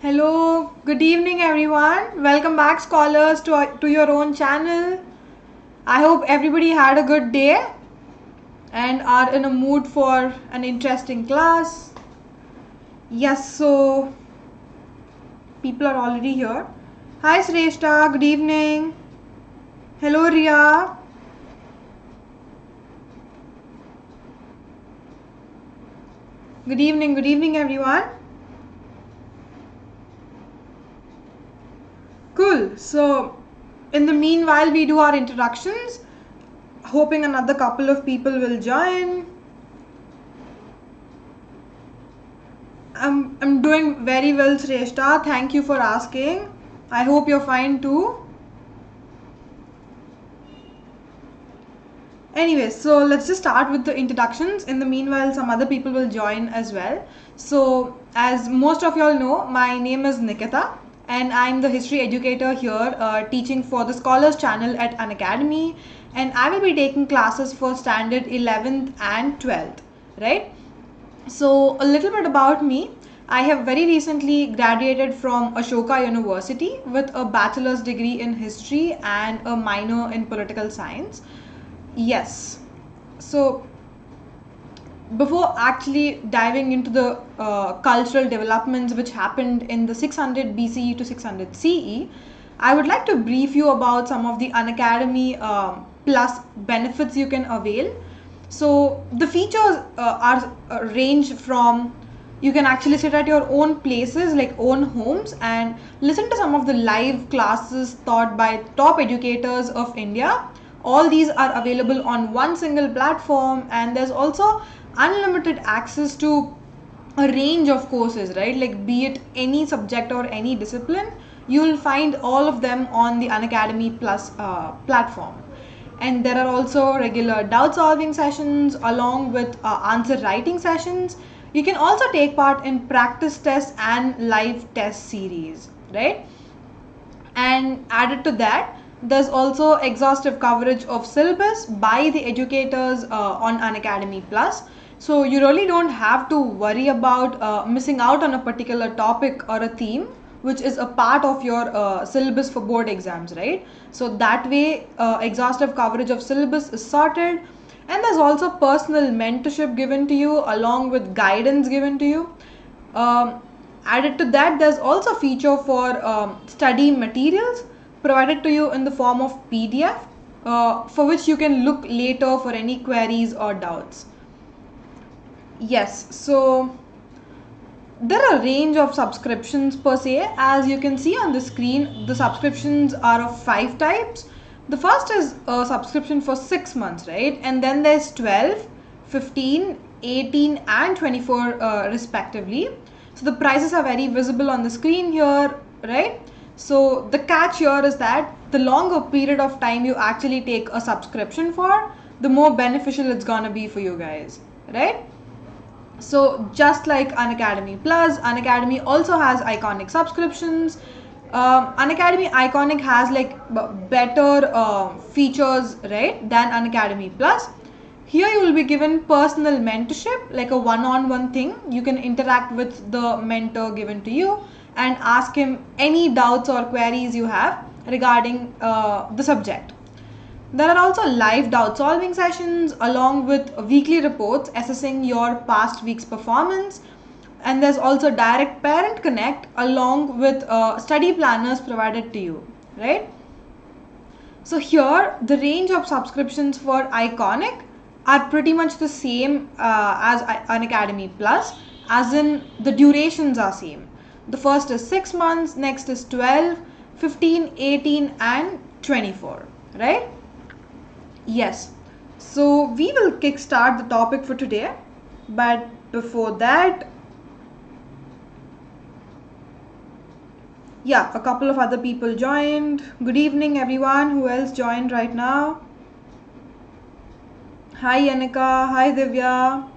Hello, good evening everyone. Welcome back scholars to your own channel. I hope everybody had a good day and are in a mood for an interesting class. Yes, so people are already here. Hi Sreshta, good evening. Hello Ria. Good evening everyone. Cool. So in the meanwhile we do our introductions. Hoping another couple of people will join. I'm doing very well, Sreshta. Thank you for asking. I hope you're fine too. Anyway, so let's just start with the introductions. In the meanwhile, some other people will join as well. So, as most of y'all know, my name is Nikitha and I'm the history educator here teaching for the Scholars channel at Unacademy, and I will be taking classes for standard 11th and 12th, right? So, a little bit about me. I have very recently graduated from Ashoka University with a bachelor's degree in history and a minor in political science. Yes. So, before actually diving into the cultural developments which happened in the 600 BCE to 600 CE, I would like to brief you about some of the Unacademy Plus benefits you can avail. So the features are range from you can actually sit at your own places like own homes and listen to some of the live classes taught by top educators of India. All these are available on one single platform, and there's also unlimited access to a range of courses, right? Like be it any subject or any discipline, you will find all of them on the Unacademy Plus platform. And there are also regular doubt solving sessions along with answer writing sessions. You can also take part in practice tests and live test series, right? And added to that, there's also exhaustive coverage of syllabus by the educators on Unacademy Plus. So you really don't have to worry about missing out on a particular topic or a theme which is a part of your syllabus for board exams, right? So that way exhaustive coverage of syllabus is sorted, and there's also personal mentorship given to you along with guidance given to you. Added to that, there's also a feature for study materials provided to you in the form of PDF for which you can look later for any queries or doubts. Yes, so there are a range of subscriptions per se. As you can see on the screen, the subscriptions are of 5 types. The first is a subscription for 6 months, right? And then there's 12, 15, 18 and 24 respectively. So the prices are very visible on the screen here, right? So the catch here is that the longer period of time you actually take a subscription for, the more beneficial it's gonna be for you guys, right? So just like Unacademy Plus, Unacademy also has iconic subscriptions. Unacademy Iconic has like better features, right, than Unacademy Plus. Here you will be given personal mentorship, like a one-on-one thing. You can interact with the mentor given to you and ask him any doubts or queries you have regarding the subject. There are also live doubt solving sessions along with weekly reports assessing your past week's performance. And there's also direct parent connect along with study planners provided to you, right? So here the range of subscriptions for Iconic are pretty much the same as Unacademy Plus, as in the durations are same. The first is 6 months, next is 12, 15, 18 and 24, right? Yes, so we will kickstart the topic for today, but before that, yeah, a couple of other people joined. Good evening everyone. Who else joined right now? Hi Anika, hi Divya.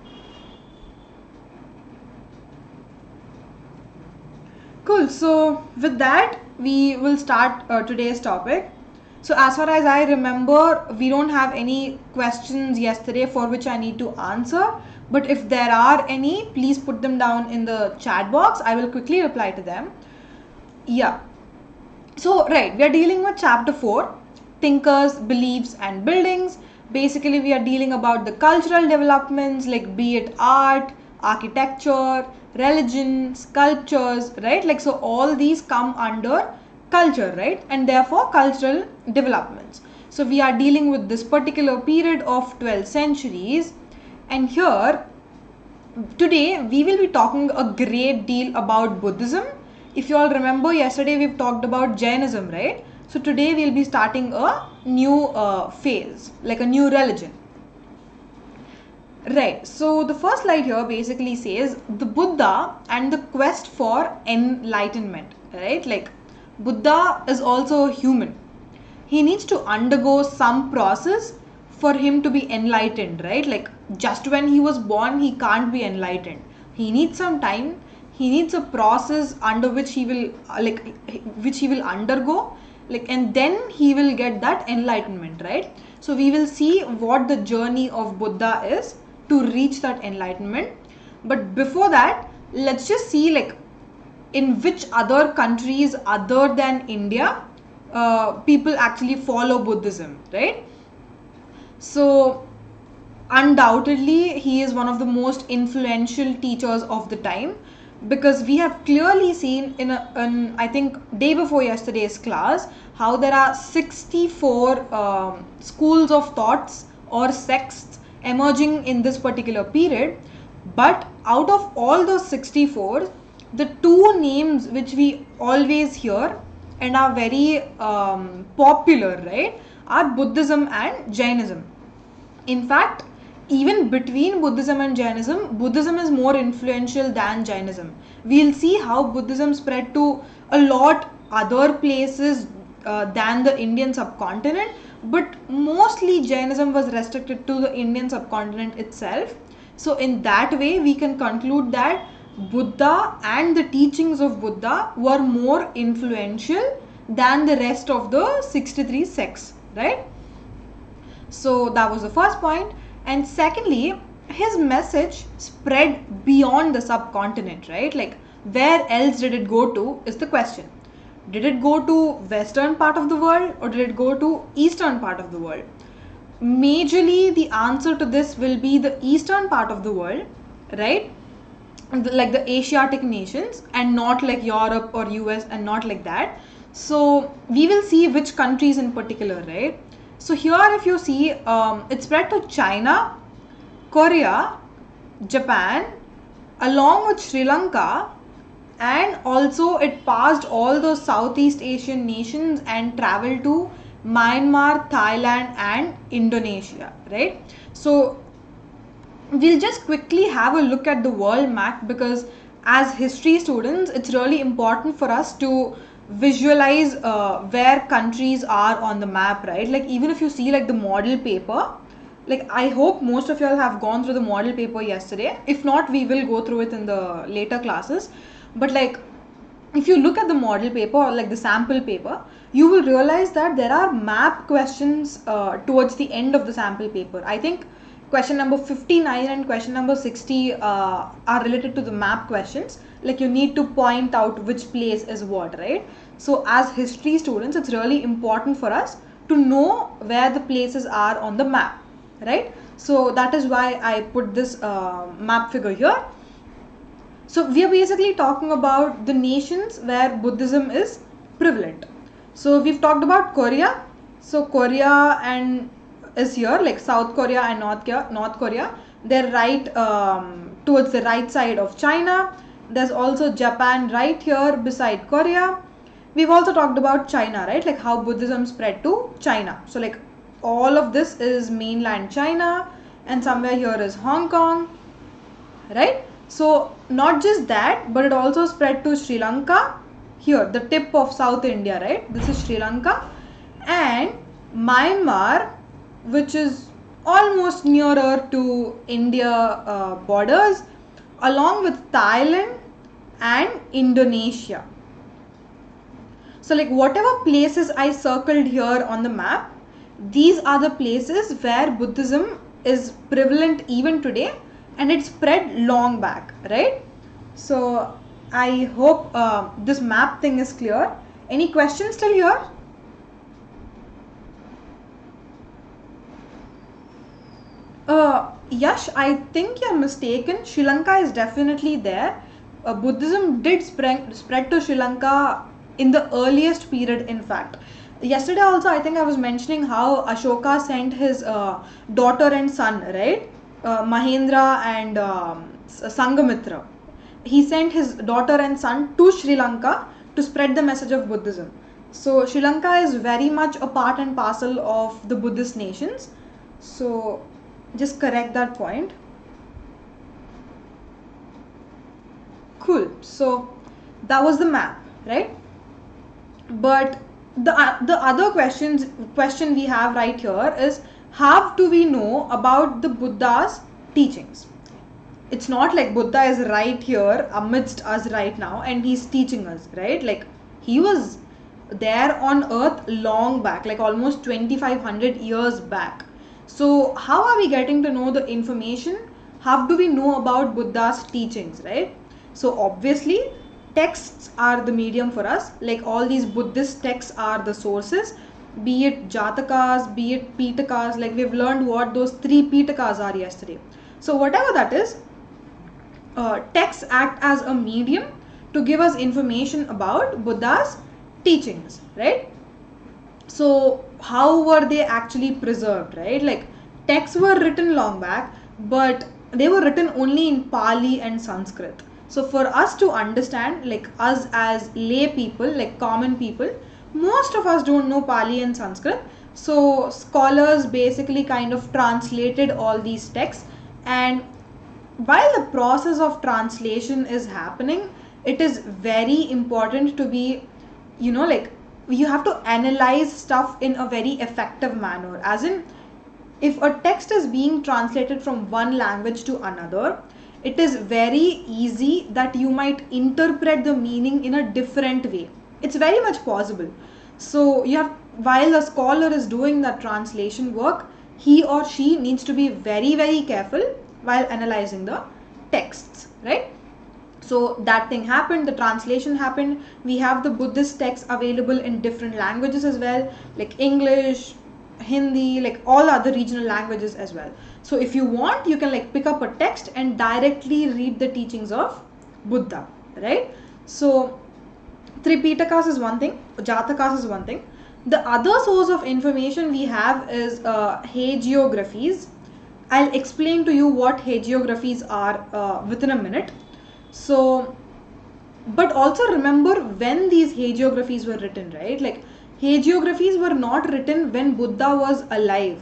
Cool, so with that we will start today's topic. So as far as I remember, we don't have any questions yesterday for which I need to answer. But if there are any, please put them down in the chat box. I will quickly reply to them. Yeah. So, right, we are dealing with chapter 4, thinkers, beliefs and buildings. Basically, we are dealing about the cultural developments, like be it art, architecture, religion, sculptures, right? Like, so all these come under culture, right? And therefore cultural developments. So we are dealing with this particular period of 12 centuries, and here today we will be talking a great deal about Buddhism. If you all remember, yesterday we've talked about Jainism, right? So today we'll be starting a new phase, like a new religion. Right, so the first slide here basically says the Buddha and the quest for enlightenment, right? Like Buddha is also human. He needs to undergo some process for him to be enlightened, right? Like just when he was born, he can't be enlightened. He needs some time. He needs a process under which he will which he will undergo, like, and then he will get that enlightenment, right? So we will see what the journey of Buddha is to reach that enlightenment. But before that, let's just see like in which other countries other than India people actually follow Buddhism, right? So undoubtedly he is one of the most influential teachers of the time, because we have clearly seen in I think day before yesterday's class how there are 64 schools of thoughts or sects emerging in this particular period. But out of all those 64, the two names which we always hear and are very popular, right, are Buddhism and Jainism. In fact, even between Buddhism and Jainism, Buddhism is more influential than Jainism. We'll see how Buddhism spread to a lot other places than the Indian subcontinent, but mostly Jainism was restricted to the Indian subcontinent itself. So in that way, we can conclude that Buddha and the teachings of Buddha were more influential than the rest of the 63 sects, right? So that was the first point. And secondly, his message spread beyond the subcontinent, right? Like where else did it go to is the question. Did it go to western part of the world or did it go to eastern part of the world? Majorly the answer to this will be the eastern part of the world, right? Like the Asiatic nations, and not like Europe or US, and not like that. So we will see which countries in particular, right? So here if you see, it spread to China, Korea, Japan, along with Sri Lanka, and also it passed all those Southeast Asian nations and traveled to Myanmar, Thailand and Indonesia, right? So we'll just quickly have a look at the world map, because as history students it's really important for us to visualize where countries are on the map, right? Like even if you see like the model paper, like I hope most of y'all have gone through the model paper yesterday. If not, we will go through it in the later classes. But like if you look at the model paper or like the sample paper, you will realize that there are map questions towards the end of the sample paper. I think question number 59 and question number 60 are related to the map questions. Like you need to point out which place is what, right? So as history students, it's really important for us to know where the places are on the map, right? So that is why I put this map figure here. So we are basically talking about the nations where Buddhism is prevalent. So we've talked about Korea. So Korea and is here, like South Korea and North Korea. They're right towards the right side of China. There's also Japan right here beside Korea. We've also talked about China, right? Like how Buddhism spread to China. So like all of this is mainland China, and somewhere here is Hong Kong, right? So not just that, but it also spread to Sri Lanka, here the tip of South India, right? This is Sri Lanka, and Myanmar, which is almost nearer to India borders, along with Thailand and Indonesia. So like whatever places I circled here on the map, these are the places where Buddhism is prevalent even today, and it spread long back, right? So I hope this map thing is clear. Any questions still here? Yash, I think you're mistaken. Sri Lanka is definitely there. Buddhism did spread to Sri Lanka in the earliest period, in fact. Yesterday also, I think I was mentioning how Ashoka sent his daughter and son, right? Mahendra and Sangamitra. He sent his daughter and son to Sri Lanka to spread the message of Buddhism. So Sri Lanka is very much a part and parcel of the Buddhist nations. So just correct that point. Cool. So that was the map, right? But the other question we have right here is, how do we know about the Buddha's teachings? It's not like Buddha is right here amidst us right now and he's teaching us, right? Like he was there on earth long back, like almost 2500 years back. So how are we getting to know the information? How do we know about Buddha's teachings, right? So obviously texts are the medium for us. Like all these Buddhist texts are the sources, be it Jatakas, be it Pitakas. Like we've learned what those 3 Pitakas are yesterday. So whatever that is, texts act as a medium to give us information about Buddha's teachings, right? So how were they actually preserved, right? Like texts were written long back, but they were written only in Pali and Sanskrit. So for us to understand, like us as lay people, like common people, most of us don't know Pali and Sanskrit. So scholars basically kind of translated all these texts, and while the process of translation is happening, it is very important to be, like you have to analyze stuff in a very effective manner. As in, if a text is being translated from one language to another, it is very easy that you might interpret the meaning in a different way. It's very much possible. So while a scholar is doing that translation work, he or she needs to be very, very careful while analyzing the texts, right? So that thing happened, the translation happened. We have the Buddhist texts available in different languages as well, like English, Hindi, like all other regional languages as well. So if you want, you can like pick up a text and directly read the teachings of Buddha, right? So Tripitakas is one thing, Jatakas is one thing. The other source of information we have is hagiographies. I'll explain to you what hagiographies are within a minute. So, but also remember when these hagiographies were written, right? Like hagiographies were not written when Buddha was alive.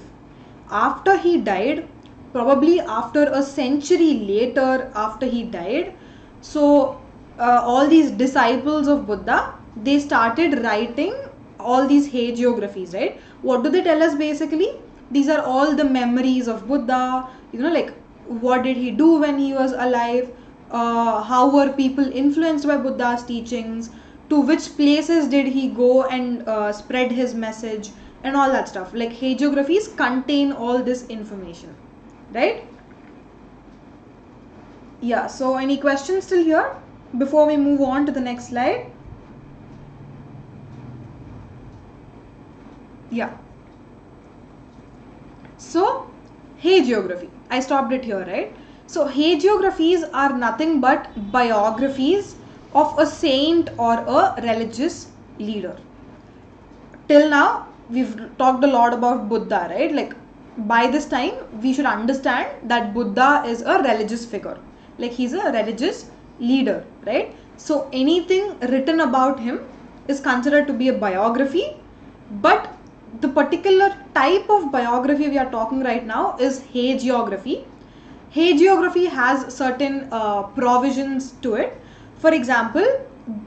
After he died, probably after a century later after he died, so all these disciples of Buddha, they started writing all these hagiographies, right? What do they tell us basically? These are all the memories of Buddha, like what did he do when he was alive, how were people influenced by Buddha's teachings, to which places did he go and spread his message, and all that stuff. Like hagiographies contain all this information, right? Yeah, so any questions still here before we move on to the next slide? Yeah. So hagiography, I stopped it here, right? So hagiographies are nothing but biographies of a saint or a religious leader. Till now we've talked a lot about Buddha, right? Like by this time we should understand that Buddha is a religious figure, like he's a religious leader, right? So anything written about him is considered to be a biography, but the particular type of biography we are talking right now is hagiography. Hagiography has certain provisions to it. For example,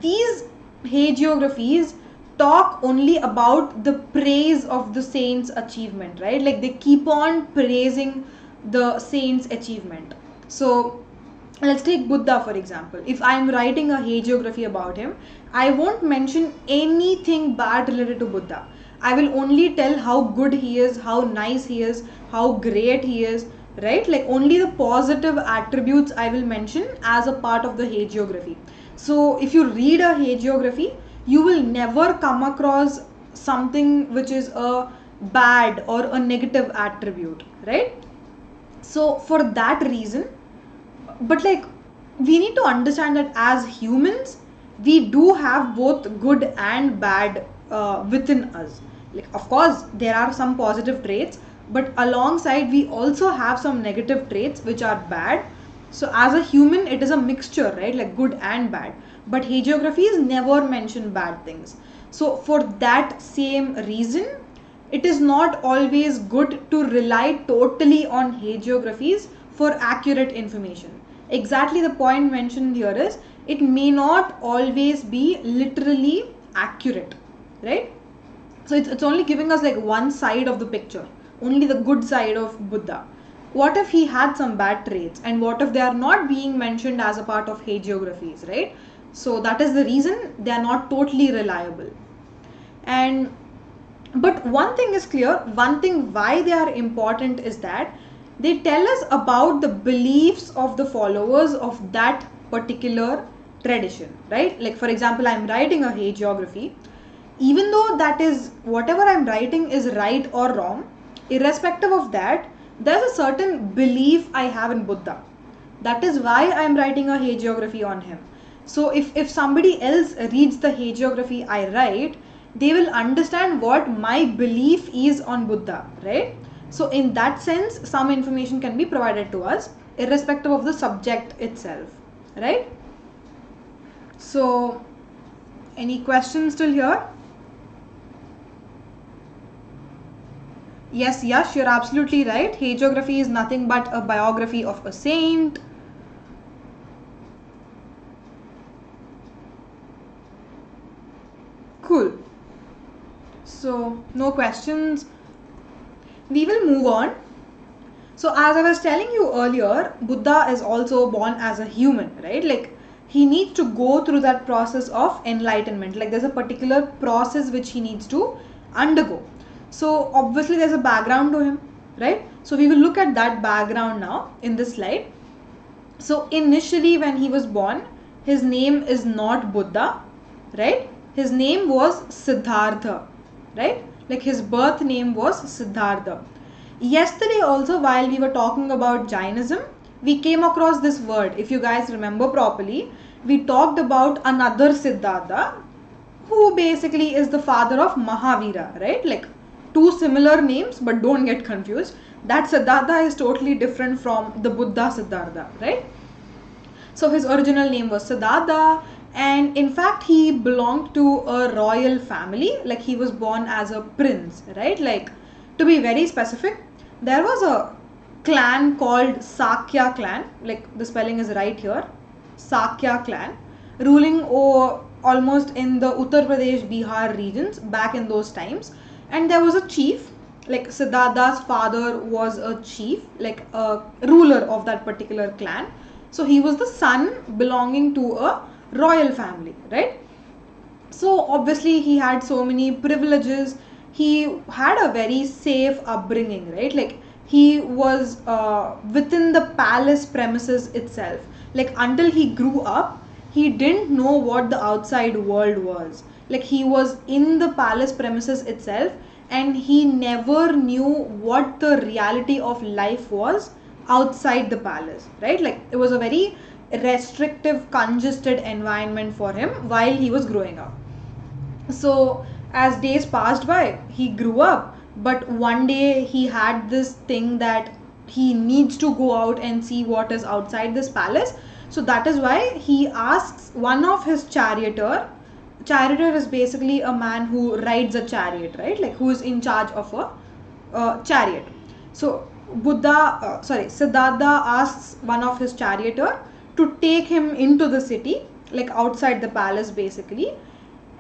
these hagiographies talk only about the praise of the saint's achievement, right? Like they keep on praising the saint's achievement. So let's take Buddha for example. If I am writing a hagiography about him, I won't mention anything bad related to Buddha. I will only tell how good he is, how nice he is, how great he is, right? Like only the positive attributes I will mention as a part of the hagiography. So if you read a hagiography, you will never come across something which is a bad or a negative attribute, right? So for that reason, but like, we need to understand that as humans, we do have both good and bad within us. Like, of course there are some positive traits, but alongside we also have some negative traits which are bad. So as a human, it is a mixture, right? Like good and bad. But hagiographies never mention bad things. So for that same reason, it is not always good to rely totally on hagiographies for accurate information. Exactly the point mentioned here is, it may not always be literally accurate, right? So it's only giving us like one side of the picture, only the good side of Buddha. What if he had some bad traits, and what if they are not being mentioned as a part of hagiographies, right? So that is the reason they are not totally reliable. And but one thing is clear, one thing why they are important is that they tell us about the beliefs of the followers of that particular tradition, right? Like for example, I'm writing a hagiography. Even though that is, whatever I'm writing is right or wrong, irrespective of that, there's a certain belief I have in Buddha. That is why I'm writing a hagiography on him. So if somebody else reads the hagiography I write, they will understand what my belief is on Buddha, right? So in that sense, some information can be provided to us irrespective of the subject itself, right? So any questions till here? Yes, Yash, you're absolutely right. Hagiography is nothing but a biography of a saint. Cool. So no questions. We will move on. So as I was telling you earlier, Buddha is also born as a human, right? Like he needs to go through that process of enlightenment. Like there's a particular process which he needs to undergo. So obviously there's a background to him, right? So we will look at that background now in this slide. So initially when he was born, his name is not Buddha, right? His name was Siddhartha, right? Like his birth name was Siddhartha. Yesterday also, while we were talking about Jainism, we came across this word. If you guys remember properly, we talked about another Siddhartha, who basically is the father of Mahavira, right? Like two similar names, but don't get confused. That Siddhartha is totally different from the Buddha Siddhartha, right? So his original name was Siddhartha, and in fact he belonged to a royal family. Like he was born as a prince, right? Like, to be very specific, there was a clan called Sakya clan, like the spelling is right here, Sakya clan, ruling almost in the Uttar Pradesh, Bihar regions back in those times. And there was a chief, like Siddhartha's father was a chief, like a ruler of that particular clan. So he was the son belonging to a royal family, right? So obviously he had so many privileges. He had a very safe upbringing, right? Like he was within the palace premises itself. Like until he grew up, he didn't know what the outside world was. Like he was in the palace premises itself, and he never knew what the reality of life was outside the palace, right? Like it was a very restrictive, congested environment for him while he was growing up. So as days passed by, he grew up, but one day he had this thing that he needs to go out and see what is outside this palace. So that is why he asks one of his charioteer is basically a man who rides a chariot, right? Like who is in charge of a chariot. So Siddhartha asks one of his charioteer to take him into the city, like outside the palace basically.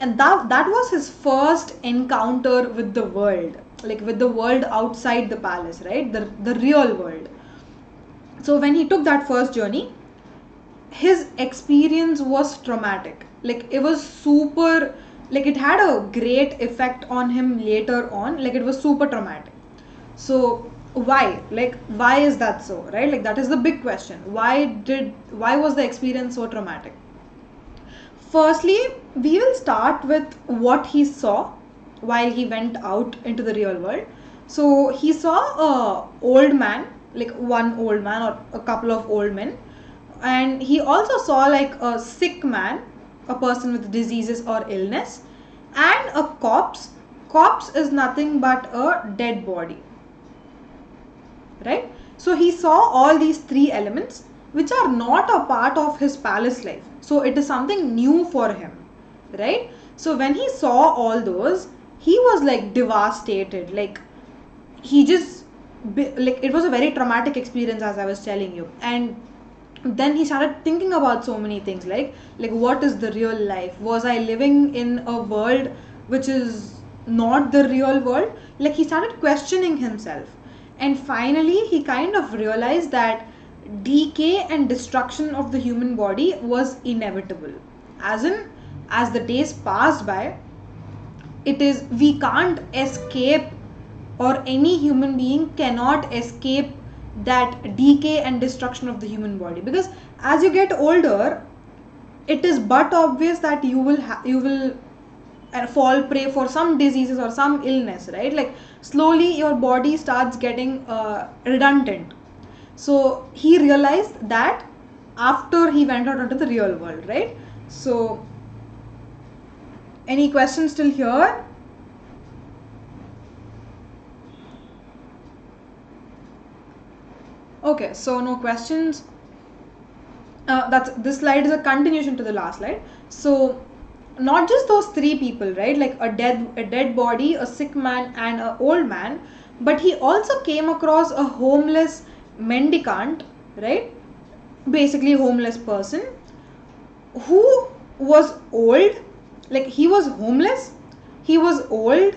And that was his first encounter with the world, like with the world outside the palace, right? The real world. So when he took that first journey, his experience was traumatic. Like it was super, like it had a great effect on him later on. Like it was super traumatic. So why is that so, right? Like that is the big question. Why was the experience so traumatic? Firstly, we will start with what he saw while he went out into the real world. So he saw a old man, like one old man or a couple of old men, and he also saw like a sick man, a person with diseases or illness, and a corpse. Corpse is nothing but a dead body, right? So he saw all these three elements which are not a part of his palace life. So it is something new for him, right? So when he saw all those, he was like devastated. Like he just, like it was a very traumatic experience, as I was telling you. And then he started thinking about so many things, like what is the real life? Was I living in a world which is not the real world? Like he started questioning himself. And finally he kind of realized that decay and destruction of the human body was inevitable. As in, as the days passed by, we can't escape, or any human being cannot escape that decay and destruction of the human body, because as you get older, it is but obvious that you will fall prey for some diseases or some illness, right? Like slowly your body starts getting redundant. So he realized that after he went out into the real world, right? So any questions still here? Okay, so no questions. This slide is a continuation to the last slide. So not just those three people, right? Like a dead body, a sick man, and an old man, but he also came across a homeless mendicant, right? Basically homeless person who was old. Like he was homeless, he was old,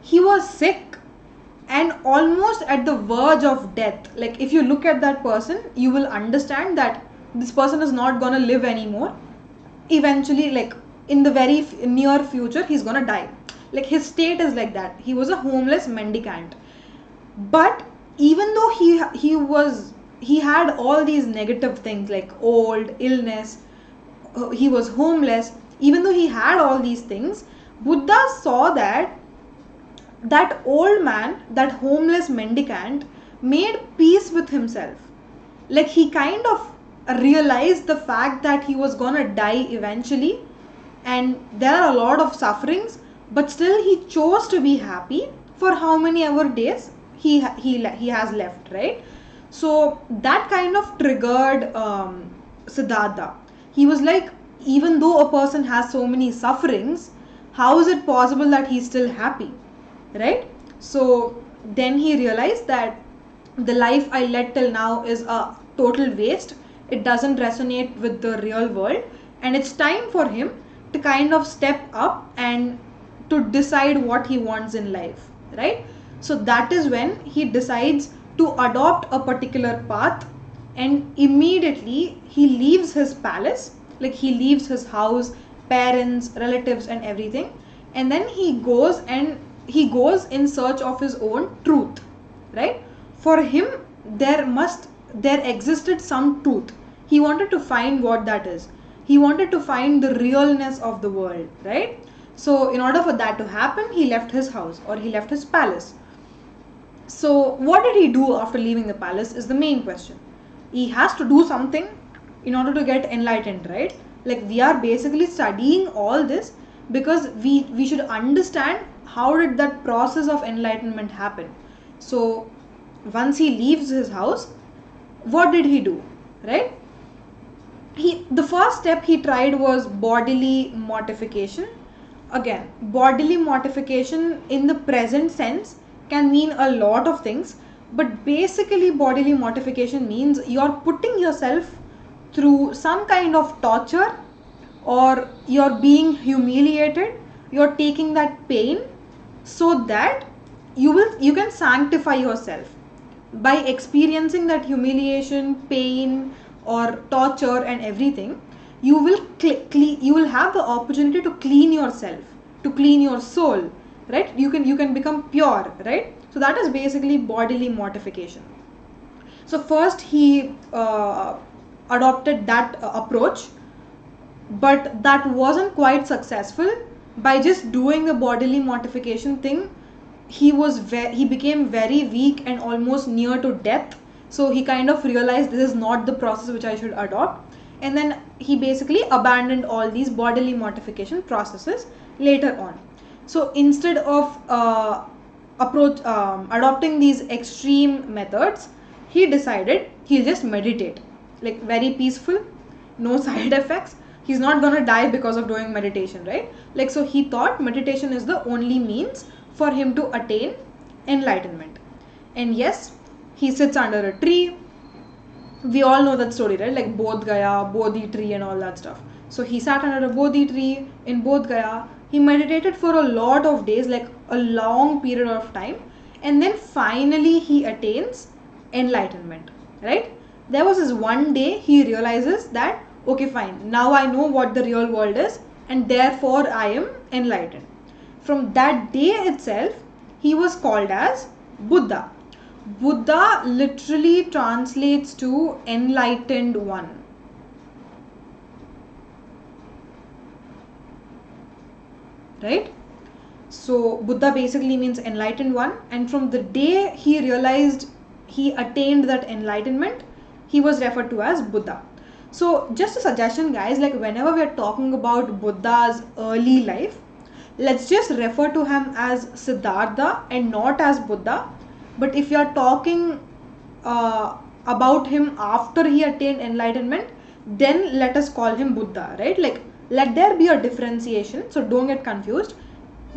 he was sick, and almost at the verge of death. Like if you look at that person, you will understand that this person is not gonna live anymore. Eventually, like in the very near future, he's gonna die. Like his state is like that. He was a homeless mendicant. But even though he had all these negative things like old, illness, he was homeless, even though he had all these things, Buddha saw that old man, that homeless mendicant, made peace with himself. Like he kind of realized the fact that he was gonna die eventually, and there are a lot of sufferings, but still he chose to be happy for how many ever days he has left, right? So that kind of triggered Siddhartha. He was like, even though a person has so many sufferings, how is it possible that he's still happy, right? So then he realized that the life I led till now is a total waste. It doesn't resonate with the real world, and it's time for him to kind of step up and to decide what he wants in life, right? So that is when he decides to adopt a particular path, and immediately he leaves his palace, like he leaves his house, parents, relatives, and everything, and then he goes in search of his own truth, right? For him, there existed some truth. He wanted to find what that is. He wanted to find the realness of the world, right? So in order for that to happen, he left his house, or he left his palace. So what did he do after leaving the palace is the main question. He has to do something in order to get enlightened, right? Like we are basically studying all this because we should understand how did that process of enlightenment happen. So once he leaves his house, what did he do, right? The first step he tried was bodily mortification. Again, bodily mortification in the present sense can mean a lot of things, but basically bodily mortification means you're putting yourself through some kind of torture, or you're being humiliated, you're taking that pain so that you can sanctify yourself by experiencing that humiliation, pain, or torture and everything. You will have the opportunity to clean yourself, to clean your soul, right? You can become pure, right? So that is basically bodily mortification. So first he adopted that approach. but that wasn't quite successful. By just doing the bodily mortification thing, he became very weak and almost near to death. So he kind of realized this is not the process which I should adopt, and then he basically abandoned all these bodily mortification processes later on. So instead of adopting these extreme methods, he decided he'll just meditate, like very peaceful, no side effects. He's not gonna die because of doing meditation, right? Like, so he thought meditation is the only means for him to attain enlightenment. And yes, he sits under a tree. We all know that story, right? Like Bodh Gaya, Bodhi tree and all that stuff. So he sat under a Bodhi tree in Bodh Gaya. He meditated for a lot of days, like a long period of time. And then finally he attains enlightenment, right? There was this one day he realizes that, okay, fine, now I know what the real world is, and therefore I am enlightened. From that day itself, he was called as Buddha. Buddha literally translates to enlightened one. Right? So Buddha basically means enlightened one, and from the day he realized he attained that enlightenment, he was referred to as Buddha. So just a suggestion, guys, like whenever we are talking about Buddha's early life, let's just refer to him as Siddhartha and not as Buddha. But if you are talking about him after he attained enlightenment, then let us call him Buddha, right? Like, let there be a differentiation, so don't get confused.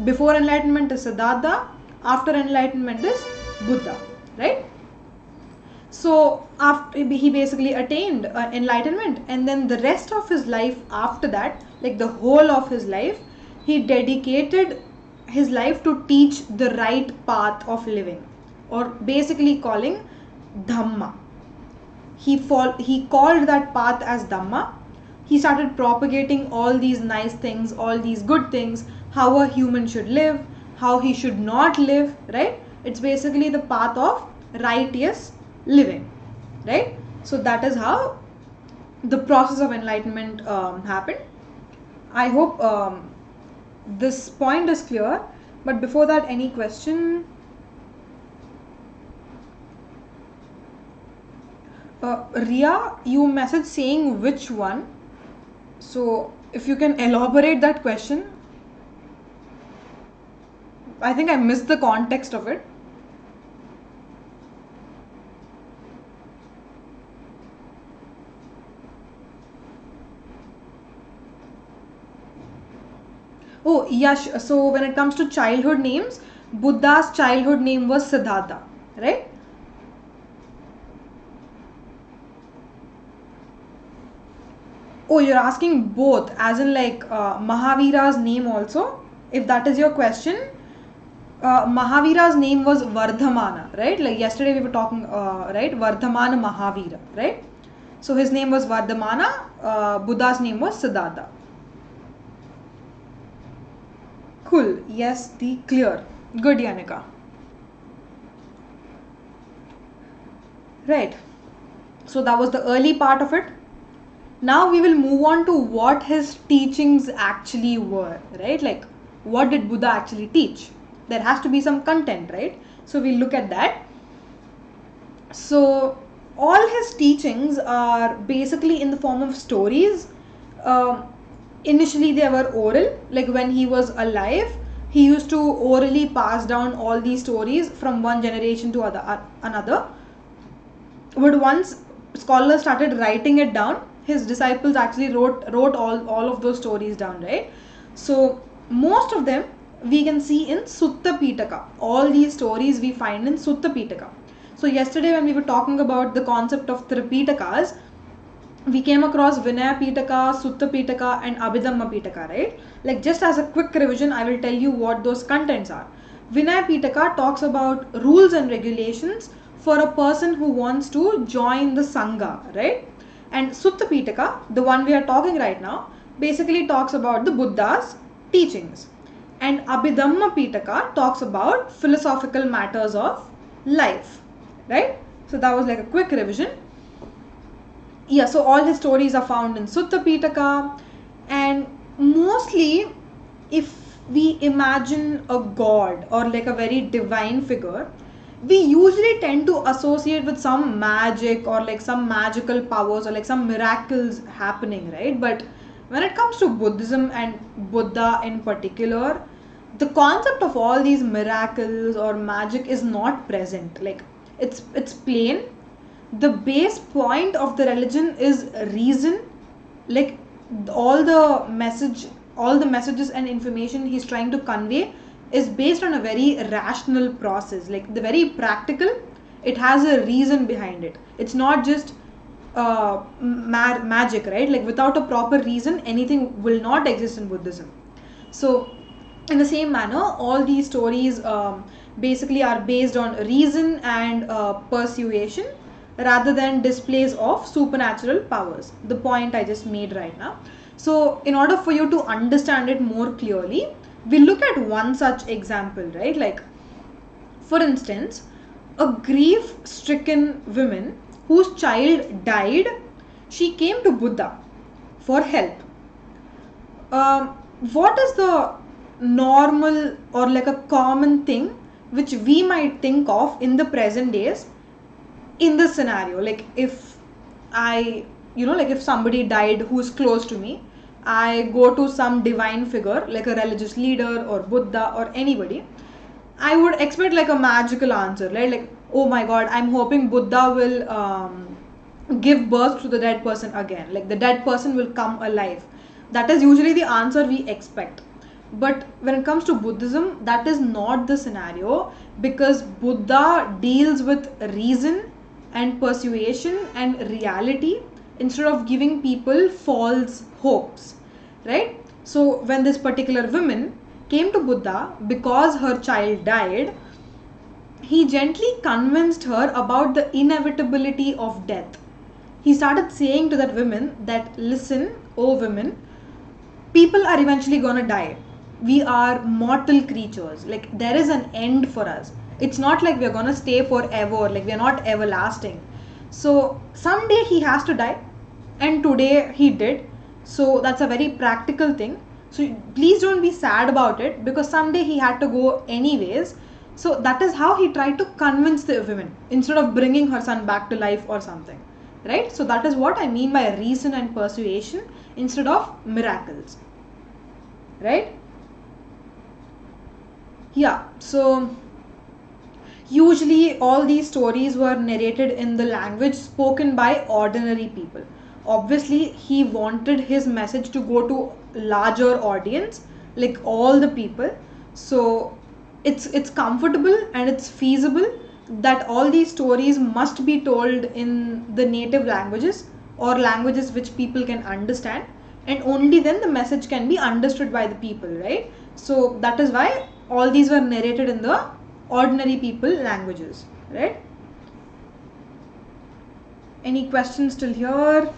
Before enlightenment is Siddhartha, after enlightenment is Buddha, right? So after he basically attained enlightenment, and then the rest of his life after that, like the whole of his life, he dedicated his life to teach the right path of living, or basically calling Dhamma. He called that path as Dhamma. He started propagating all these nice things, all these good things, how a human should live, how he should not live, right? It's basically the path of righteous living, right? So that is how the process of enlightenment happened. I hope this point is clear, but before that, any question? Ria, you message saying which one? So if you can elaborate that question. I think I missed the context of it. Oh, Yash. So when it comes to childhood names, Buddha's childhood name was Siddhartha, right? Oh, you're asking both, as in like Mahavira's name also? If that is your question, Mahavira's name was Vardhamana, right? Like yesterday we were talking, right? Vardhamana Mahavira, right? So his name was Vardhamana, Buddha's name was Siddhartha. Cool. Yes, the clear. Good, Yanika. Right. So that was the early part of it. Now we will move on to what his teachings actually were, right? Like, what did Buddha actually teach? There has to be some content, right? So we'll look at that. So all his teachings are basically in the form of stories. Initially they were oral, like when he was alive, he used to orally pass down all these stories from one generation to another. But once scholars started writing it down, his disciples actually wrote all of those stories down, right? So most of them we can see in Sutta Pitaka. All these stories we find in Sutta Pitaka. So yesterday when we were talking about the concept of Tripitakas, we came across Vinaya Pitaka, Sutta Pitaka and Abhidhamma Pitaka, right? Like, just as a quick revision, I will tell you what those contents are. Vinaya Pitaka talks about rules and regulations for a person who wants to join the Sangha, right? And Sutta Pitaka, the one we are talking right now, basically talks about the Buddha's teachings. And Abhidhamma Pitaka talks about philosophical matters of life, right? So that was like a quick revision. Yeah, so all his stories are found in Sutta Pitaka, And mostly, if we imagine a god or like a very divine figure, we usually tend to associate with some magic or like some magical powers or like some miracles happening, right? But when it comes to Buddhism and Buddha in particular, the concept of all these miracles or magic is not present. Like it's plain. The base point of the religion is reason. Like all the message, all the messages and information he's trying to convey is based on a very rational process, like the very practical. It has a reason behind it. It's not just magic, right? Like without a proper reason, anything will not exist in Buddhism. So in the same manner, all these stories basically are based on reason and persuasion rather than displays of supernatural powers, the point I just made right now. So in order for you to understand it more clearly, we look at one such example, right? Like for instance, a grief stricken woman whose child died, she came to Buddha for help. What is the normal or like a common thing which we might think of in the present days in this scenario? Like if I, like if somebody died who's close to me, I go to some divine figure like a religious leader or Buddha or anybody, I would expect like a magical answer, right? Like, oh my god, I'm hoping Buddha will give birth to the dead person again. Like the dead person will come alive. That is usually the answer we expect. But when it comes to Buddhism, that is not the scenario, because Buddha deals with reason and persuasion and reality instead of giving people false hopes, right? So when this particular woman came to Buddha because her child died, he gently convinced her about the inevitability of death. He started saying to that woman that, listen, oh women, people are eventually gonna die. We are mortal creatures. Like there is an end for us. It's not like we're gonna stay forever. Like we're not everlasting. So someday he has to die, and today he did. So that's a very practical thing. So please don't be sad about it, because someday he had to go anyways. So that is how he tried to convince the women instead of bringing her son back to life or something, right? So that is what I mean by reason and persuasion instead of miracles, right? Yeah, so usually all these stories were narrated in the language spoken by ordinary people. Obviously he wanted his message to go to larger audience, like all the people. So it's comfortable and it's feasible that all these stories must be told in the native languages or languages which people can understand, and only then the message can be understood by the people, right? So that is why all these were narrated in the ordinary people languages, right? Any questions till here?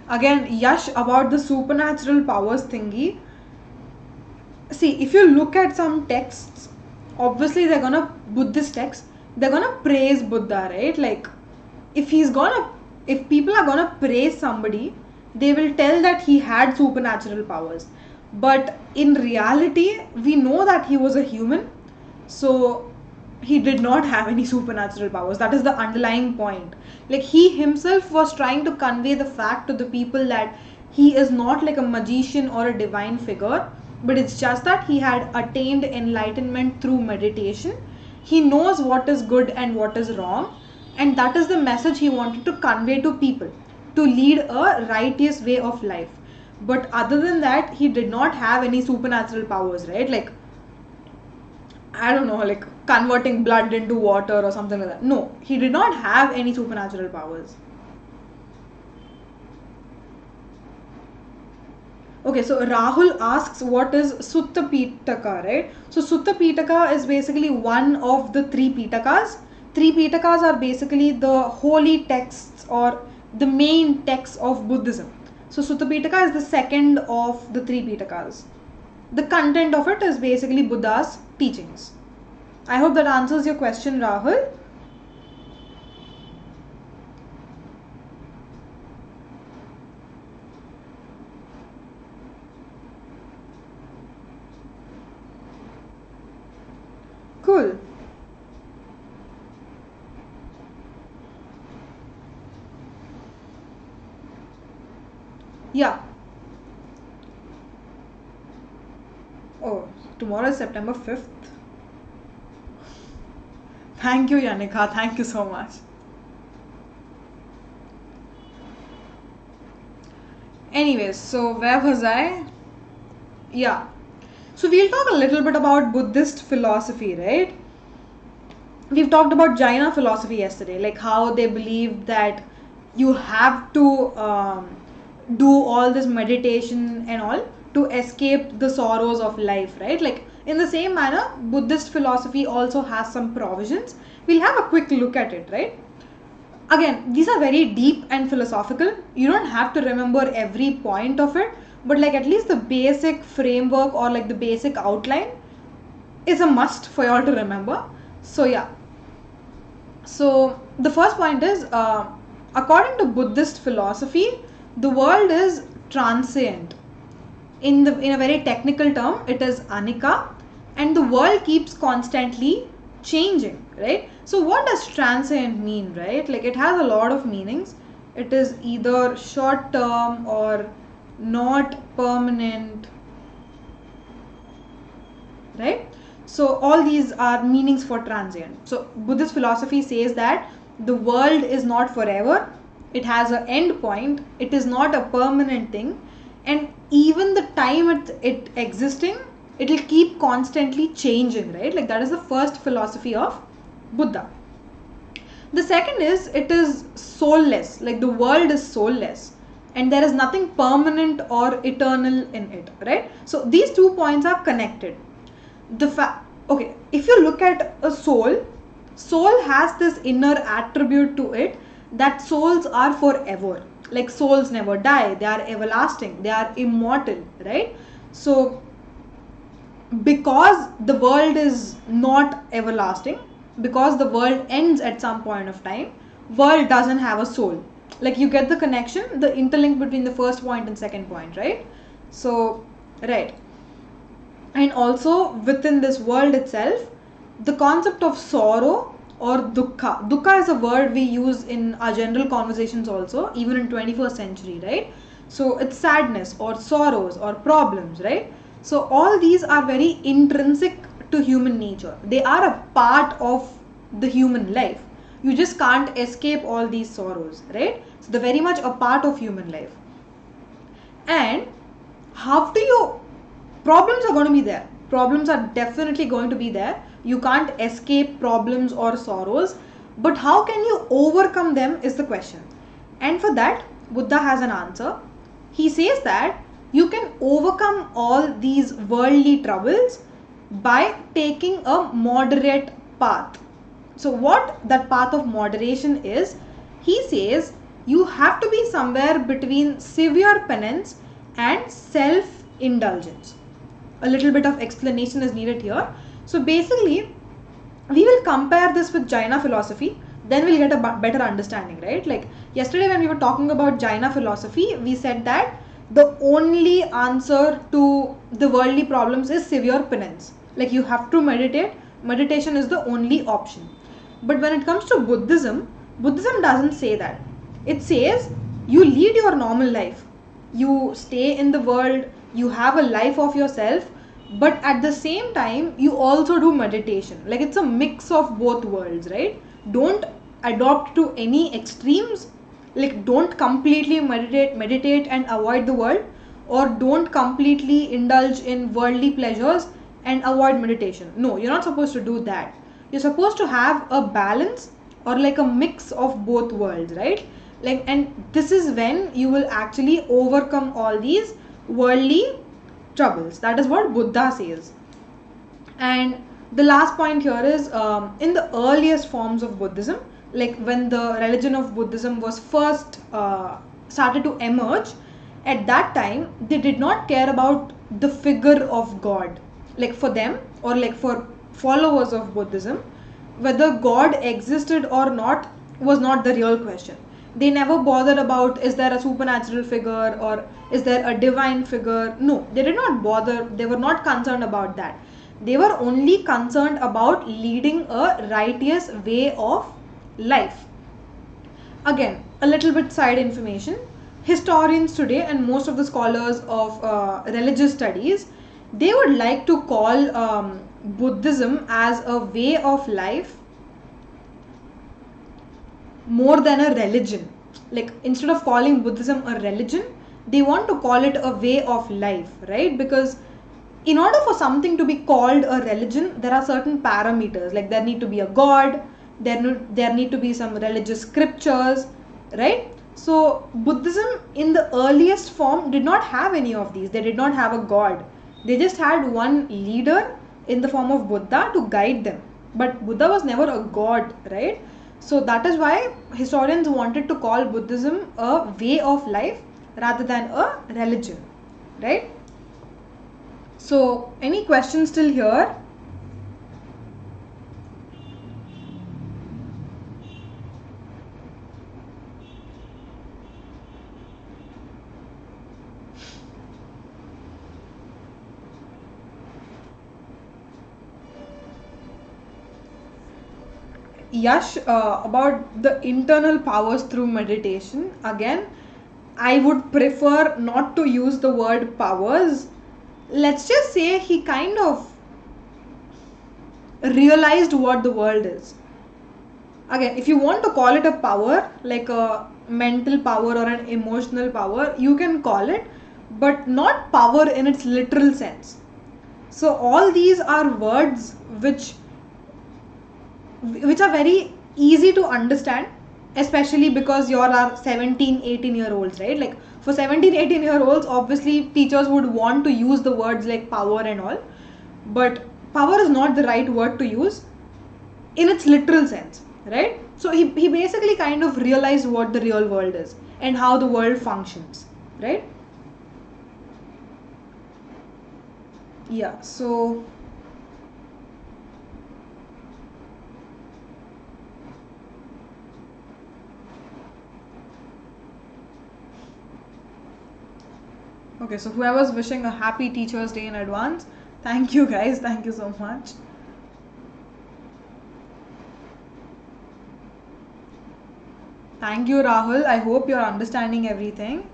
Again, Yash, about the supernatural powers thingy. See, if you look at some texts, obviously they're gonna, Buddhist texts, they're gonna praise Buddha, right? Like if people are gonna praise somebody, they will tell that he had supernatural powers. But in reality, we know that he was a human, so he did not have any supernatural powers. That is the underlying point. Like he himself was trying to convey the fact to the people that he is not like a magician or a divine figure, but it's just that he had attained enlightenment through meditation. He knows what is good and what is wrong, and that is the message he wanted to convey to people, to lead a righteous way of life. But other than that, he did not have any supernatural powers, right? Like I don't know, like converting blood into water or something like that. No, he did not have any supernatural powers. Okay, so Rahul asks what is Sutta Pitaka, right? So Sutta Pitaka is basically one of the three Pitakas. Three Pitakas are basically the holy texts or the main texts of Buddhism. So Sutta Pitaka is the second of the three Pitakas. the content of it is basically Buddha's teachings. I hope that answers your question, Rahul. Cool. Yeah. Oh, tomorrow is September 5th. Thank you, Yanika. Thank you so much. Anyways, so where was I? Yeah. So we'll talk a little bit about Buddhist philosophy, right? We've talked about Jaina philosophy yesterday, like how they believe that you have to do all this meditation and all to escape the sorrows of life, right? Like in the same manner, Buddhist philosophy also has some provisions. We'll have a quick look at it, right? Again, these are very deep and philosophical. You don't have to remember every point of it, but like at least the basic framework or like the basic outline is a must for you all to remember. So yeah. So the first point is, according to Buddhist philosophy, the world is transient. In a very technical term, it is anicca, and the world keeps constantly changing, right? So what does transient mean, right? Like it has a lot of meanings. It is either short term or not permanent, right? So all these are meanings for transient. So Buddhist philosophy says that the world is not forever. It has an end point. It is not a permanent thing. And even the time it existing, it will keep constantly changing, right? Like that is the first philosophy of Buddha. The second is, it is soulless. Like the world is soulless. And there is nothing permanent or eternal in it, right? So these 2 points are connected. Okay, if you look at a soul has this inner attribute to it that souls are forever. Like souls never die, they are everlasting, they are immortal, right? So because the world is not everlasting, because the world ends at some point of time, world doesn't have a soul. Like you get the connection, the interlink between the first point and second point, right? So right. And also within this world itself, the concept of sorrow or dukkha is a word we use in our general conversations also, even in 21st century, right? So it's sadness or sorrows or problems, right? So all these are very intrinsic to human nature. They are a part of the human life. You just can't escape all these sorrows, right? So they're very much a part of human life. And how do you problems are going to be there. Problems are definitely going to be there. You can't escape problems or sorrows. But how can you overcome them is the question. And for that, Buddha has an answer. He says that you can overcome all these worldly troubles by taking a moderate path. So what that path of moderation is, he says you have to be somewhere between severe penance and self-indulgence. A little bit of explanation is needed here. So basically, we will compare this with Jaina philosophy, then we'll get a better understanding, right? Like yesterday when we were talking about Jaina philosophy, we said that the only answer to the worldly problems is severe penance. Like you have to meditate. Meditation is the only option. But when it comes to Buddhism, Buddhism doesn't say that. It says you lead your normal life. You stay in the world, you have a life of yourself, but at the same time you also do meditation. Like it's a mix of both worlds, right? Don't adopt to any extremes. Like don't completely meditate and avoid the world, or don't completely indulge in worldly pleasures and avoid meditation. No, you're not supposed to do that. You're supposed to have a balance or like a mix of both worlds, right? Like, and this is when you will actually overcome all these worldly troubles. That is what Buddha says. And the last point here is, in the earliest forms of Buddhism, like when the religion of Buddhism was first started to emerge, at that time they did not care about the figure of God. Like for them, or like for followers of Buddhism, whether God existed or not was not the real question. They never bothered about, is there a supernatural figure or is there a divine figure. No, they did not bother. They were not concerned about that. They were only concerned about leading a righteous way of life. Again, a little bit side information. Historians today and most of the scholars of religious studies, they would like to call Buddhism as a way of life more than a religion. Like instead of calling Buddhism a religion, they want to call it a way of life, right? Because in order for something to be called a religion, there are certain parameters. Like there need to be a god, there need to be some religious scriptures, right? So Buddhism in the earliest form did not have any of these. They did not have a god. They just had one leader in the form of Buddha to guide them. But Buddha was never a god, right? So that is why historians wanted to call Buddhism a way of life rather than a religion, right? So any questions still here? Yash, about the internal powers through meditation, again, I would prefer not to use the word powers. Let's just say he kind of realized what the world is. Again, if you want to call it a power, like a mental power or an emotional power, you can call it, but not power in its literal sense. So all these are words which are very easy to understand, especially because you are 17-18-year-olds, right? Like for 17-18-year-olds, obviously teachers would want to use the words like power and all, but power is not the right word to use in its literal sense, right? So he basically kind of realized what the real world is and how the world functions, right? Yeah, so okay, so whoever's wishing a happy Teachers' Day in advance, thank you guys, thank you so much. Thank you, Rahul. I hope you're understanding everything.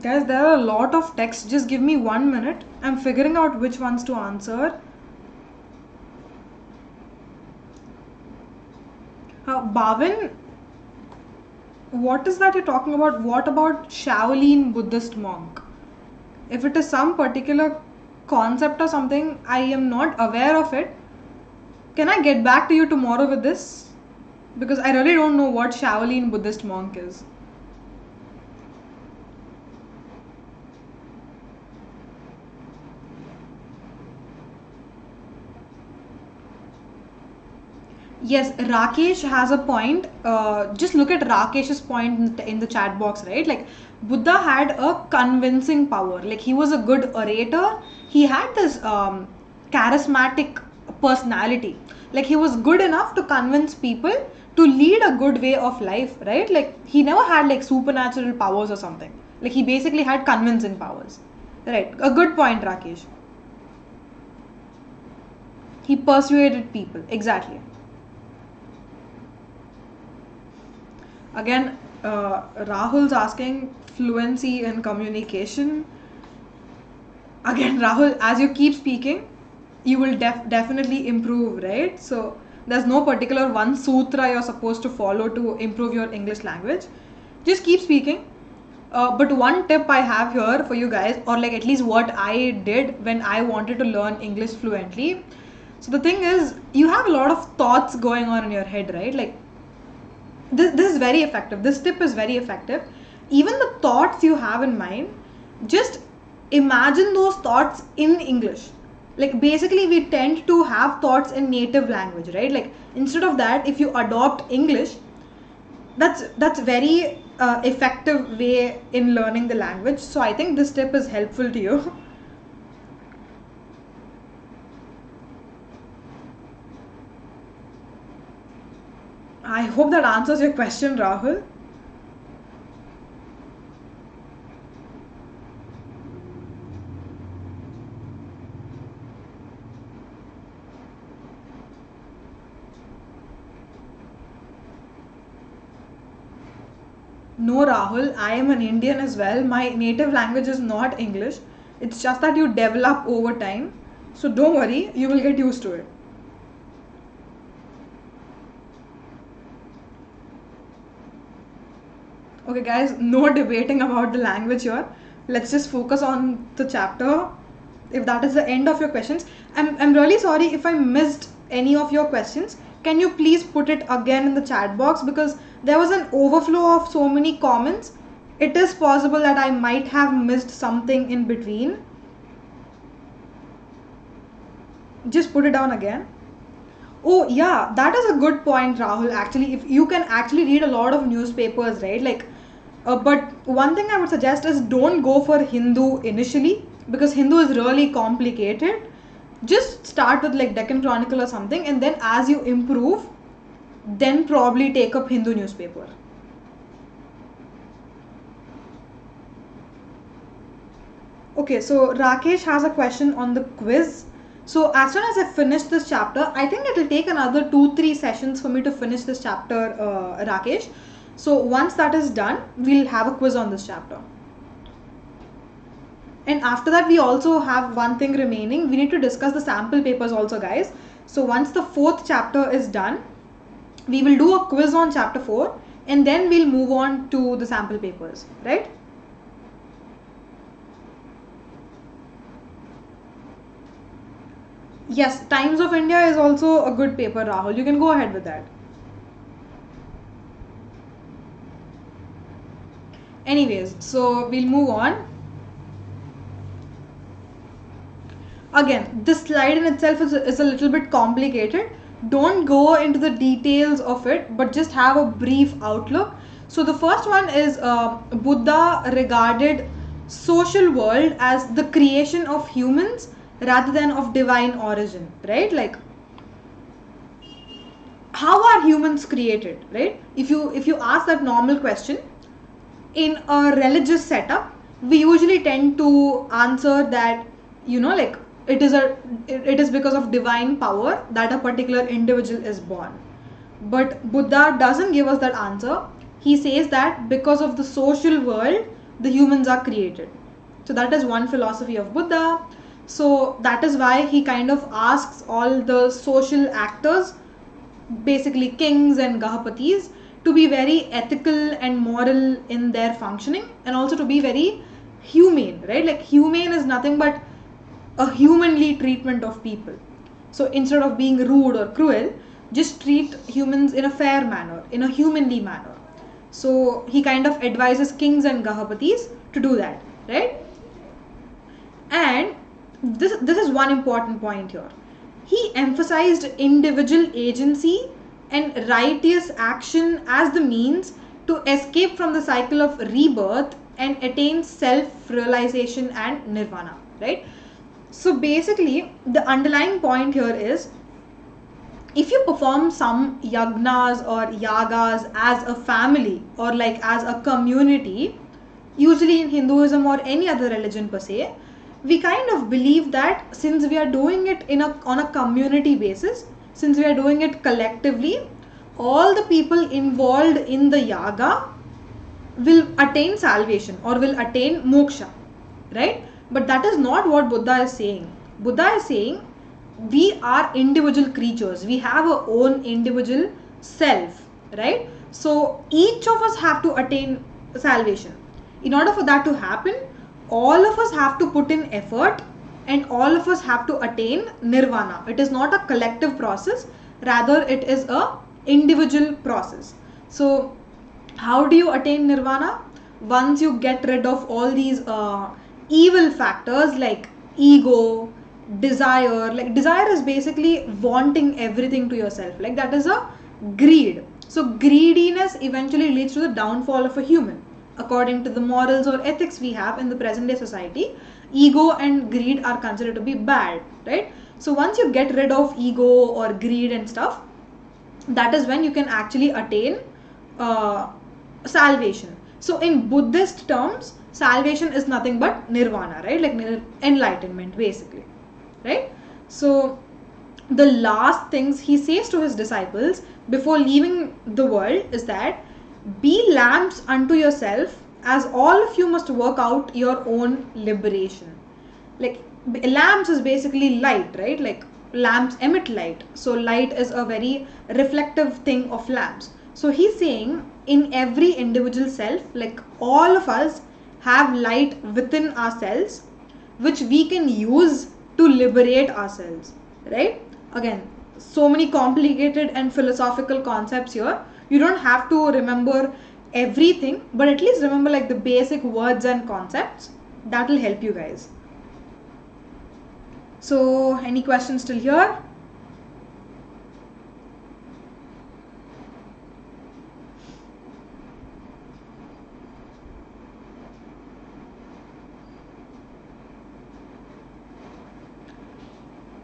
Guys, there are a lot of texts. Just give me 1 minute. I'm figuring out which ones to answer. Bhavin, what is that you're talking about? What about Shaolin Buddhist monk? If it is some particular concept or something, I am not aware of it. Can I get back to you tomorrow with this? Because I really don't know what Shaolin Buddhist monk is. Yes, Rakesh has a point. Just look at Rakesh's point in the chat box, right? Like Buddha had a convincing power. Like he was a good orator. He had this charismatic personality. Like he was good enough to convince people to lead a good way of life, right? Like he never had like supernatural powers or something. Like he basically had convincing powers. Right. A good point, Rakesh. He persuaded people. Exactly. Again, Rahul's asking fluency in communication. Again, Rahul, as you keep speaking, you will definitely improve, right? So there's no particular one sutra you're supposed to follow to improve your English language. Just keep speaking. But one tip I have here for you guys, or like at least what I did when I wanted to learn English fluently. So the thing is, you have a lot of thoughts going on in your head, right? Like this is very effective. This tip is very effective. Even the thoughts you have in mind, just imagine those thoughts in English. Like basically we tend to have thoughts in native language, right? Like instead of that, if you adopt English, that's very effective way in learning the language. So I think this tip is helpful to you. I hope that answers your question, Rahul. No, Rahul, I am an Indian as well. My native language is not English. It's just that you develop over time. So don't worry, you will get used to it. Okay, guys, no debating about the language here. Let's just focus on the chapter. If that is the end of your questions, I'm really sorry if I missed any of your questions. Can you please put it again in the chat box, because there was an overflow of so many comments. It is possible that I might have missed something in between. Just put it down again. Oh yeah, that is a good point, Rahul. Actually, if you can actually read a lot of newspapers, right? Like, but one thing I would suggest is don't go for Hindu initially, because Hindu is really complicated. Just start with like Deccan Chronicle or something, and then as you improve, then probably take up Hindu newspaper. Okay, so Rakesh has a question on the quiz. So as soon as I finish this chapter, I think it will take another 2-3 sessions for me to finish this chapter, Rakesh. So once that is done, we'll have a quiz on this chapter. And after that, we also have one thing remaining. We need to discuss the sample papers also, guys. So once the 4th chapter is done, we will do a quiz on chapter 4, and then we'll move on to the sample papers, right? Yes, Times of India is also a good paper, Rahul. You can go ahead with that. Anyways, so we'll move on. Again, this slide in itself is a little bit complicated. Don't go into the details of it, but just have a brief outlook. So the first one is Buddha regarded social world as the creation of humans rather than of divine origin, right? Like, how are humans created, right? If you ask that normal question in a religious setup, we usually tend to answer that, like, it is because of divine power that a particular individual is born. But Buddha doesn't give us that answer. He says that because of the social world, the humans are created. So that is one philosophy of Buddha. So that is why he kind of asks all the social actors, basically kings and gahapatis, to be very ethical and moral in their functioning, and also to be very humane, right? Like, humane is nothing but a humanly treatment of people. So instead of being rude or cruel, just treat humans in a fair manner, in a humanly manner. So he kind of advises kings and gahapatis to do that, right? And this is one important point here. He emphasized individual agency and righteous action as the means to escape from the cycle of rebirth and attain self-realization and nirvana, right? So basically, the underlying point here is, if you perform some yagnas or yagas as a family or like as a community, usually in Hinduism or any other religion per se, we kind of believe that since we are doing it on a community basis, since we are doing it collectively, all the people involved in the yaga will attain salvation or will attain moksha, right? But that is not what Buddha is saying. Buddha is saying we are individual creatures. We have our own individual self, right? So each of us have to attain salvation. In order for that to happen, all of us have to put in effort and all of us have to attain nirvana. It is not a collective process, rather it is a individual process. So how do you attain nirvana? Once you get rid of all these evil factors like ego, desire. Like desire is basically wanting everything to yourself, like that is a greed. So greediness eventually leads to the downfall of a human. According to the morals or ethics we have in the present day society, ego and greed are considered to be bad, right? So once you get rid of ego or greed and stuff, that is when you can actually attain salvation. So in Buddhist terms, salvation is nothing but nirvana, right? Like enlightenment basically, right? So the last things he says to his disciples before leaving the world is that be lamps unto yourself, as all of you must work out your own liberation. Like lamps is basically light, right? Like lamps emit light, so light is a very reflective thing of lamps. So he's saying in every individual self, like all of us have light within ourselves which we can use to liberate ourselves, right? Again, so many complicated and philosophical concepts here. You don't have to remember everything, but at least remember like the basic words and concepts. That will help you guys. So any questions till here?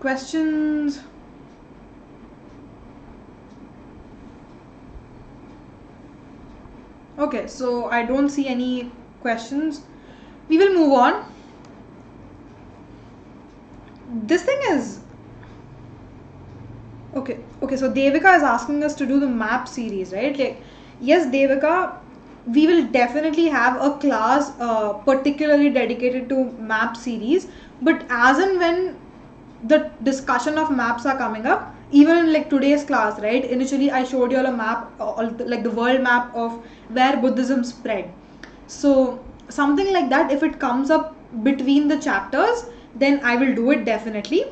Questions? Okay, so I don't see any questions. We will move on. This thing is okay. So Devika is asking us to do the map series, right? Like, yes, Devika, we will definitely have a class particularly dedicated to map series. But as and when the discussion of maps are coming up, even in like today's class, right? Initially, I showed you all a map, like the world map of where Buddhism spread. So something like that, if it comes up between the chapters, then I will do it definitely.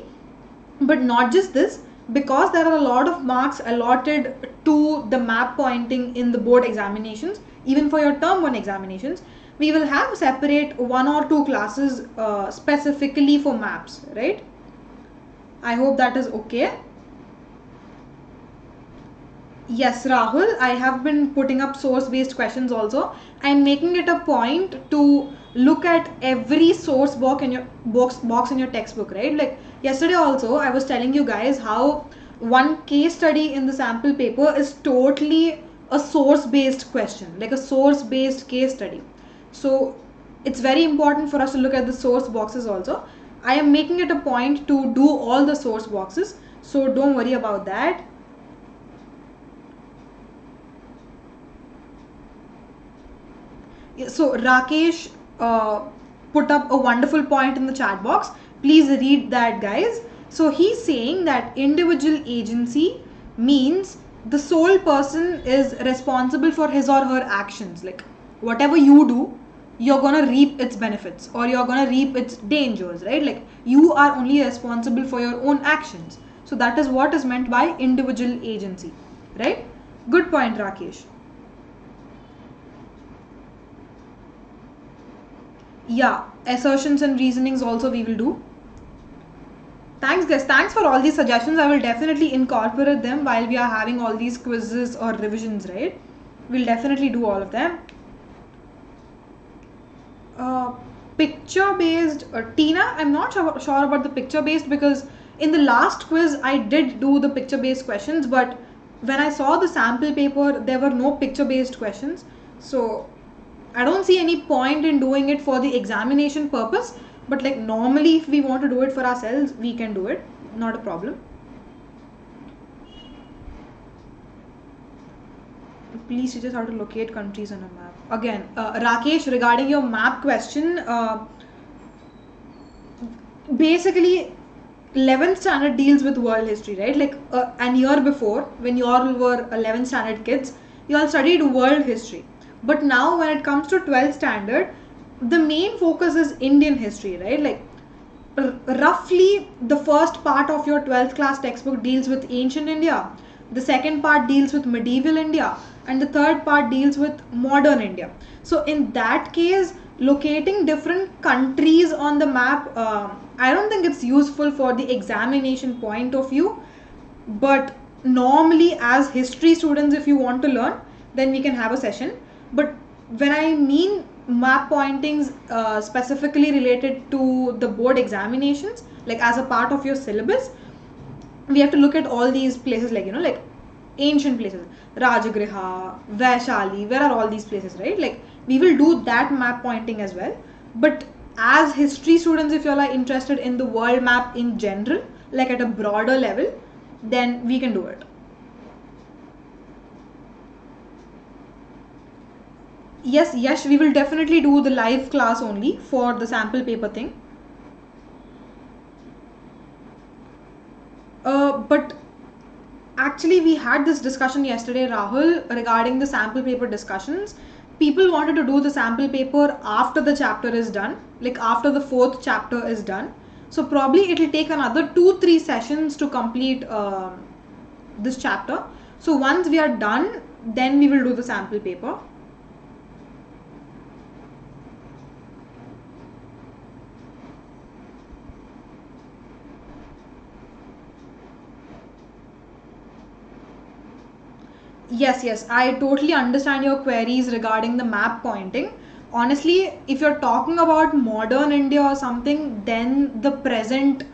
But not just this, because there are a lot of marks allotted to the map pointing in the board examinations, even for your term 1 examinations, we will have separate 1 or 2 classes specifically for maps, right? I hope that is okay. Yes, Rahul, I have been putting up source-based questions also. I'm making it a point to look at every source box in your box in your textbook, right? Like yesterday also, I was telling you guys how one case study in the sample paper is totally a source-based question, like a source-based case study. So it's very important for us to look at the source boxes also. I am making it a point to do all the source boxes, so don't worry about that. So Rakesh put up a wonderful point in the chat box. Please read that, guys. So he's saying that individual agency means the sole person is responsible for his or her actions. Like whatever you do, you're gonna reap its benefits or you're gonna reap its dangers, right? Like you are only responsible for your own actions. So that is what is meant by individual agency, right? Good point, Rakesh. Yeah, assertions and reasonings also we will do. Thanks guys, thanks for all these suggestions. I will definitely incorporate them while we are having all these quizzes or revisions, right? We'll definitely do all of them. Picture based, Tina, I'm not sure about the picture based, because in the last quiz I did do the picture based questions, but when I saw the sample paper there were no picture based questions. So I don't see any point in doing it for the examination purpose, but like normally if we want to do it for ourselves, we can do it, not a problem. Please teach us how to locate countries on a map. Again, Rakesh, regarding your map question, basically 11th standard deals with world history, right? Like an year before, when you all were 11th standard kids, you all studied world history. But now when it comes to 12th standard, the main focus is Indian history, right? Like roughly the first part of your 12th class textbook deals with ancient India, the second part deals with medieval India, and the third part deals with modern India. So in that case, locating different countries on the map, I don't think it's useful for the examination point of view. But normally as history students, if you want to learn, then we can have a session. But when I mean map pointings specifically related to the board examinations, like as a part of your syllabus, we have to look at all these places, like like ancient places, Rajagriha, Vaishali, where are all these places, right? Like we will do that map pointing as well. But as history students, if you all are interested in the world map in general, like at a broader level, then we can do it. Yes, we will definitely do the live class only for the sample paper thing. But actually we had this discussion yesterday, Rahul, regarding the sample paper discussions. People wanted to do the sample paper after the chapter is done, like after the 4th chapter is done. So probably it will take another 2-3 sessions to complete this chapter. So once we are done, then we will do the sample paper. Yes, I totally understand your queries regarding the map pointing. Honestly, if you're talking about modern India or something, then the present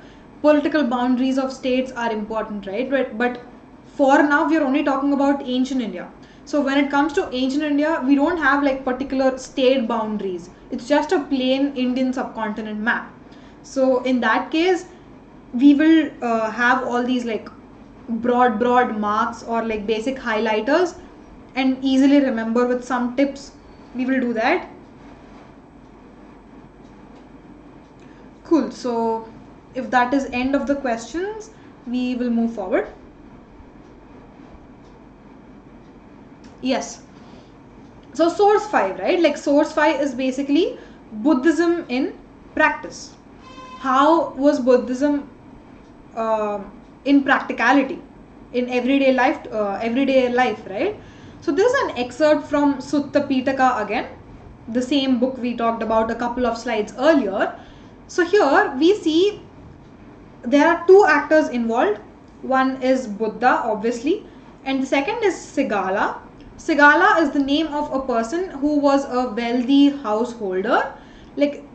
political boundaries of states are important, right? But for now, we are only talking about ancient India. So when it comes to ancient India, we don't have like particular state boundaries. It's just a plain Indian subcontinent map. So in that case, we will have all these like broad marks or like basic highlighters and easily remember with some tips. We will do that. Cool. So if that is end of the questions, we will move forward. Yes. So source 5, right? Like source 5 is basically Buddhism in practice. How was Buddhism in practicality, in everyday life, right? So this is an excerpt from Sutta Pitaka again, the same book we talked about a couple of slides earlier. So here we see there are 2 actors involved. One is Buddha, obviously, and the second is Sigala. Sigala is the name of a person who was a wealthy householder. Like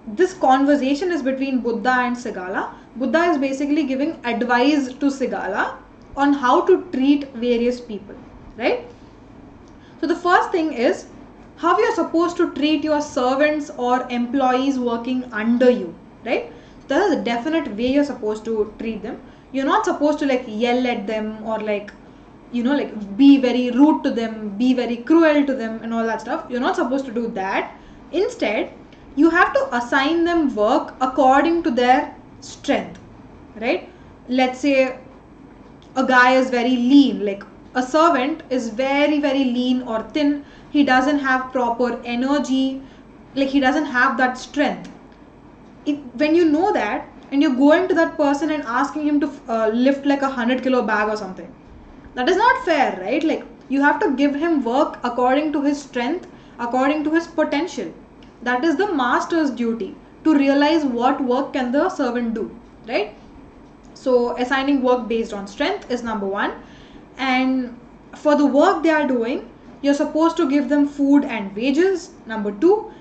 this conversation is between Buddha and Sigala. Buddha is basically giving advice to Sigala on how to treat various people, right? So the first thing is how you're supposed to treat your servants or employees working under you, right? There is a definite way you're supposed to treat them. You're not supposed to like yell at them or like like be very rude to them, be very cruel to them and all that stuff. You're not supposed to do that. Instead, you have to assign them work according to their strength, right? Let's say a guy is very lean, like a servant is very lean or thin. He doesn't have proper energy, like he doesn't have that strength. When you know that and you're going to that person and asking him to lift like 100-kilo bag or something, that is not fair, right? Like you have to give him work according to his strength, according to his potential. That is the master's duty, to realize what work can the servant do, right? So assigning work based on strength is number 1. And for the work they are doing, you're supposed to give them food and wages, number 2.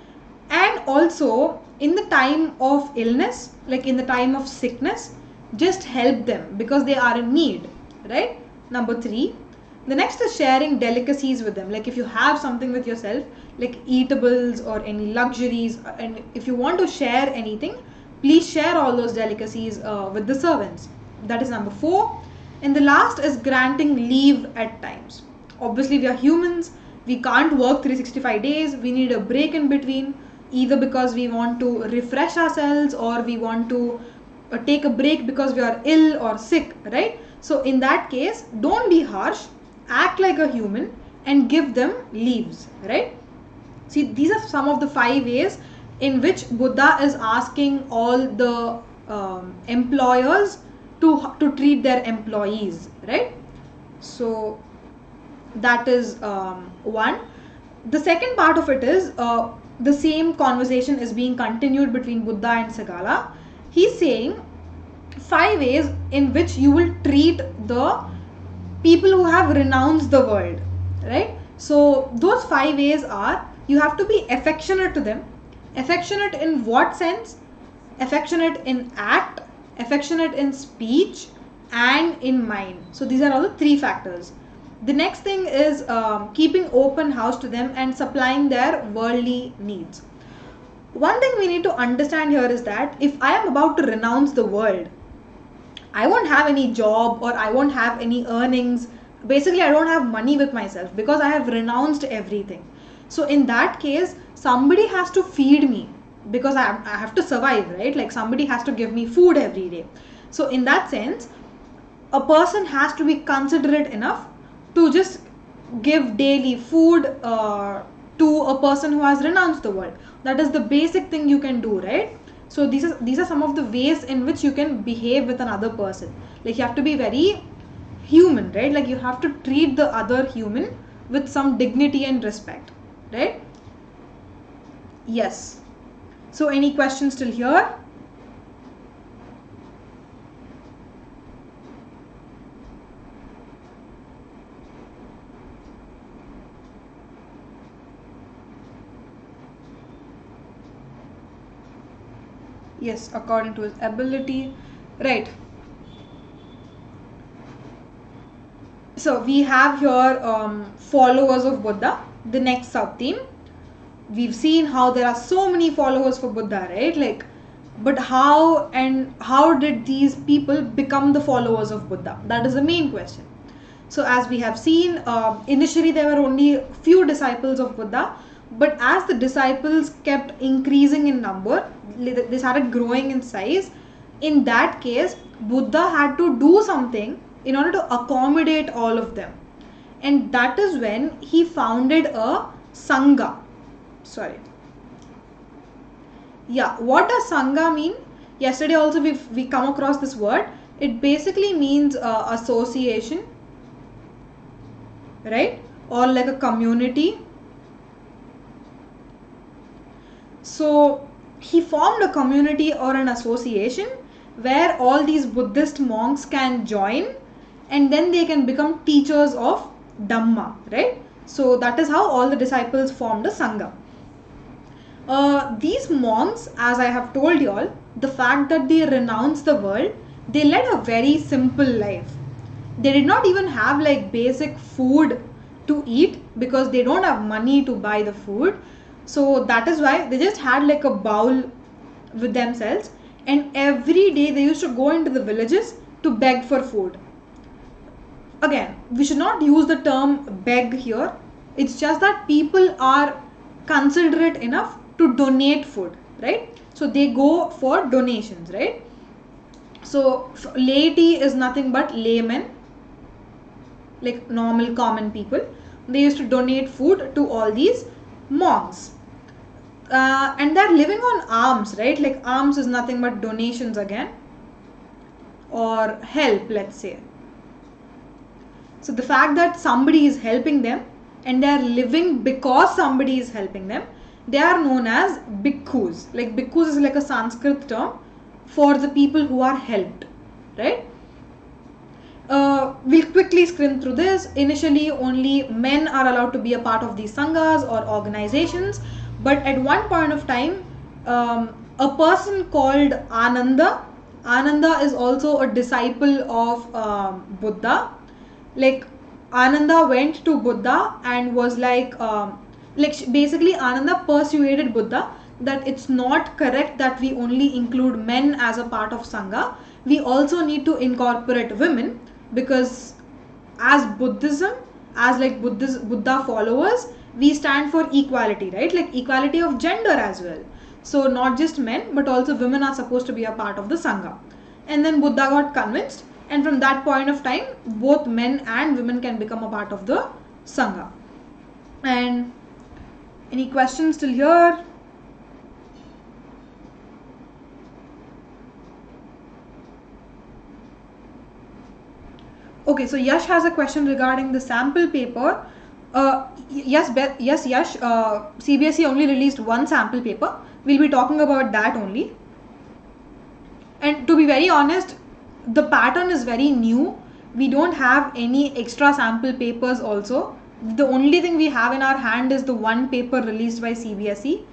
And also in the time of illness, like in the time of sickness, just help them because they are in need, right? Number 3. The next is sharing delicacies with them. Like if you have something with yourself, like eatables or any luxuries, and if you want to share anything, please share all those delicacies with the servants. That is number 4. And the last is granting leave at times. Obviously we are humans, we can't work 365 days, we need a break in between, either because we want to refresh ourselves or we want to take a break because we are ill or sick, right? So in that case, don't be harsh, act like a human, and give them leaves, right? See, these are some of the 5 ways in which Buddha is asking all the employers to treat their employees, right? So that is one. The second part of it is the same conversation is being continued between Buddha and Sagala. He's saying 5 ways in which you will treat the people who have renounced the world, right? So those 5 ways are, you have to be affectionate to them. Affectionate in what sense? Affectionate in act, affectionate in speech, and in mind. So these are all the 3 factors. The next thing is keeping open house to them and supplying their worldly needs. One thing we need to understand here is that if I am about to renounce the world, I won't have any job or I won't have any earnings. Basically, I don't have money with myself because I have renounced everything. So in that case, somebody has to feed me because I have to survive, right? Like somebody has to give me food every day. So in that sense, a person has to be considerate enough to just give daily food to a person who has renounced the world. That is the basic thing you can do, right? So these are some of the ways in which you can behave with another person. Like you have to be very human, right? Like you have to treat the other human with some dignity and respect, right? Yes. So any questions till here? Yes, according to his ability, right? So we have here followers of Buddha. The next sub theme, we've seen how there are so many followers for Buddha, right? Like, but how did these people become the followers of Buddha? That is the main question. So as we have seen, initially there were only few disciples of Buddha, but as the disciples kept increasing in number, they started growing in size. In that case, Buddha had to do something in order to accommodate all of them. And that is when he founded a Sangha. Sorry. Yeah, what does Sangha mean? Yesterday also we come across this word. It basically means association, right? Or like a community. So he formed a community or an association where all these Buddhist monks can join and then they can become teachers of Dhamma, right? So that is how all the disciples formed a Sangha. These monks, as I have told you all, the fact that they renounced the world, they led a very simple life. They did not even have like basic food to eat because they don't have money to buy the food. So that is why they just had like a bowl with themselves, and every day they used to go into the villages to beg for food. Again, we should not use the term beg here. It's just that people are considerate enough to donate food, right? So they go for donations, right? So laity is nothing but laymen, like normal common people. They used to donate food to all these monks. And they're living on alms, right? Like alms is nothing but donations again, or help, let's say. So the fact that somebody is helping them and they are living because somebody is helping them, they are known as bhikkhus. Like bhikkhus is like a Sanskrit term for the people who are helped, right? We'll quickly skim through this. Initially, only men are allowed to be a part of these sanghas or organizations. But at one point of time, a person called Ananda is also a disciple of Buddha. Like Ananda went to Buddha and was like basically Ananda persuaded Buddha that it's not correct that we only include men as a part of Sangha. We also need to incorporate women, because as Buddhism, as like Buddha followers, we stand for equality, right? Like equality of gender as well. So not just men, but also women are supposed to be a part of the Sangha. And then Buddha got convinced, and from that point of time, both men and women can become a part of the Sangha. And any questions till here? Okay, so Yash has a question regarding the sample paper. Yes, Yash. CBSE only released one sample paper. We'll be talking about that only. And to be very honest, the pattern is very new. We don't have any extra sample papers also. The only thing we have in our hand is the one paper released by CBSE.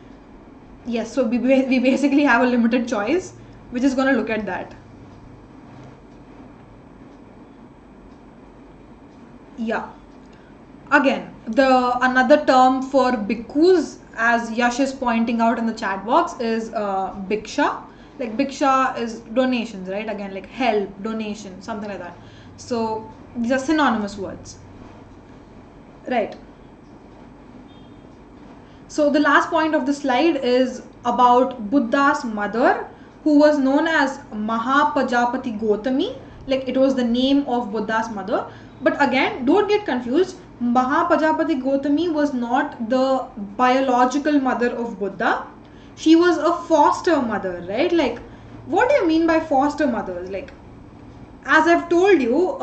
Yes, so we basically have a limited choice. We're just going to look at that. Yeah. Again, another term for bhikkhus, as Yash is pointing out in the chat box, is bhiksha. Like bhiksha is donations, right? Again, like help, donation, something like that. So these are synonymous words, right? So the last point of the slide is about Buddha's mother, who was known as Mahapajapati Gautami. Like it was the name of Buddha's mother. But again, don't get confused. Mahapajapati Gautami was not the biological mother of Buddha. She was a foster mother, right? Like, what do you mean by foster mothers? Like, as I've told you,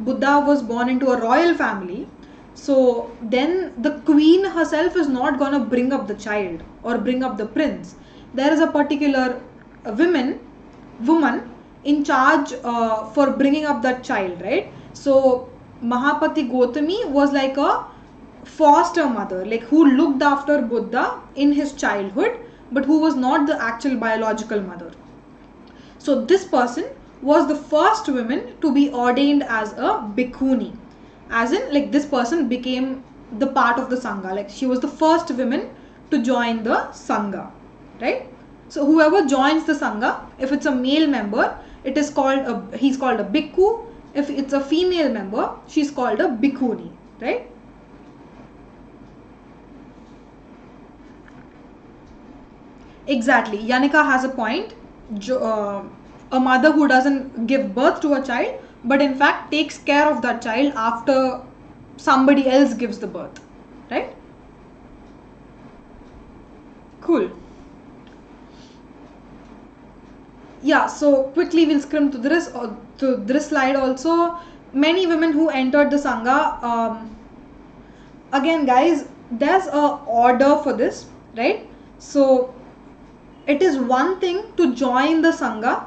Buddha was born into a royal family. So then the queen herself is not going to bring up the child or bring up the prince. There is a particular woman in charge for bringing up that child, right? So Mahapati Gautami was like a foster mother, like who looked after Buddha in his childhood, but who was not the actual biological mother. So this person was the first woman to be ordained as a bhikkhuni. As in, like, this person became the part of the Sangha. Like, she was the first woman to join the Sangha, right? So whoever joins the Sangha, if it's a male member, he's called a bhikkhu. If it's a female member, she's called a bhikkhuni, right? Exactly. Yanika has a point. A mother who doesn't give birth to a child, but in fact takes care of that child after somebody else gives the birth, right? Cool. Yeah, so quickly we'll scrim to this slide also. Many women who entered the Sangha, again guys, there's a order for this, right? So it is one thing to join the Sangha.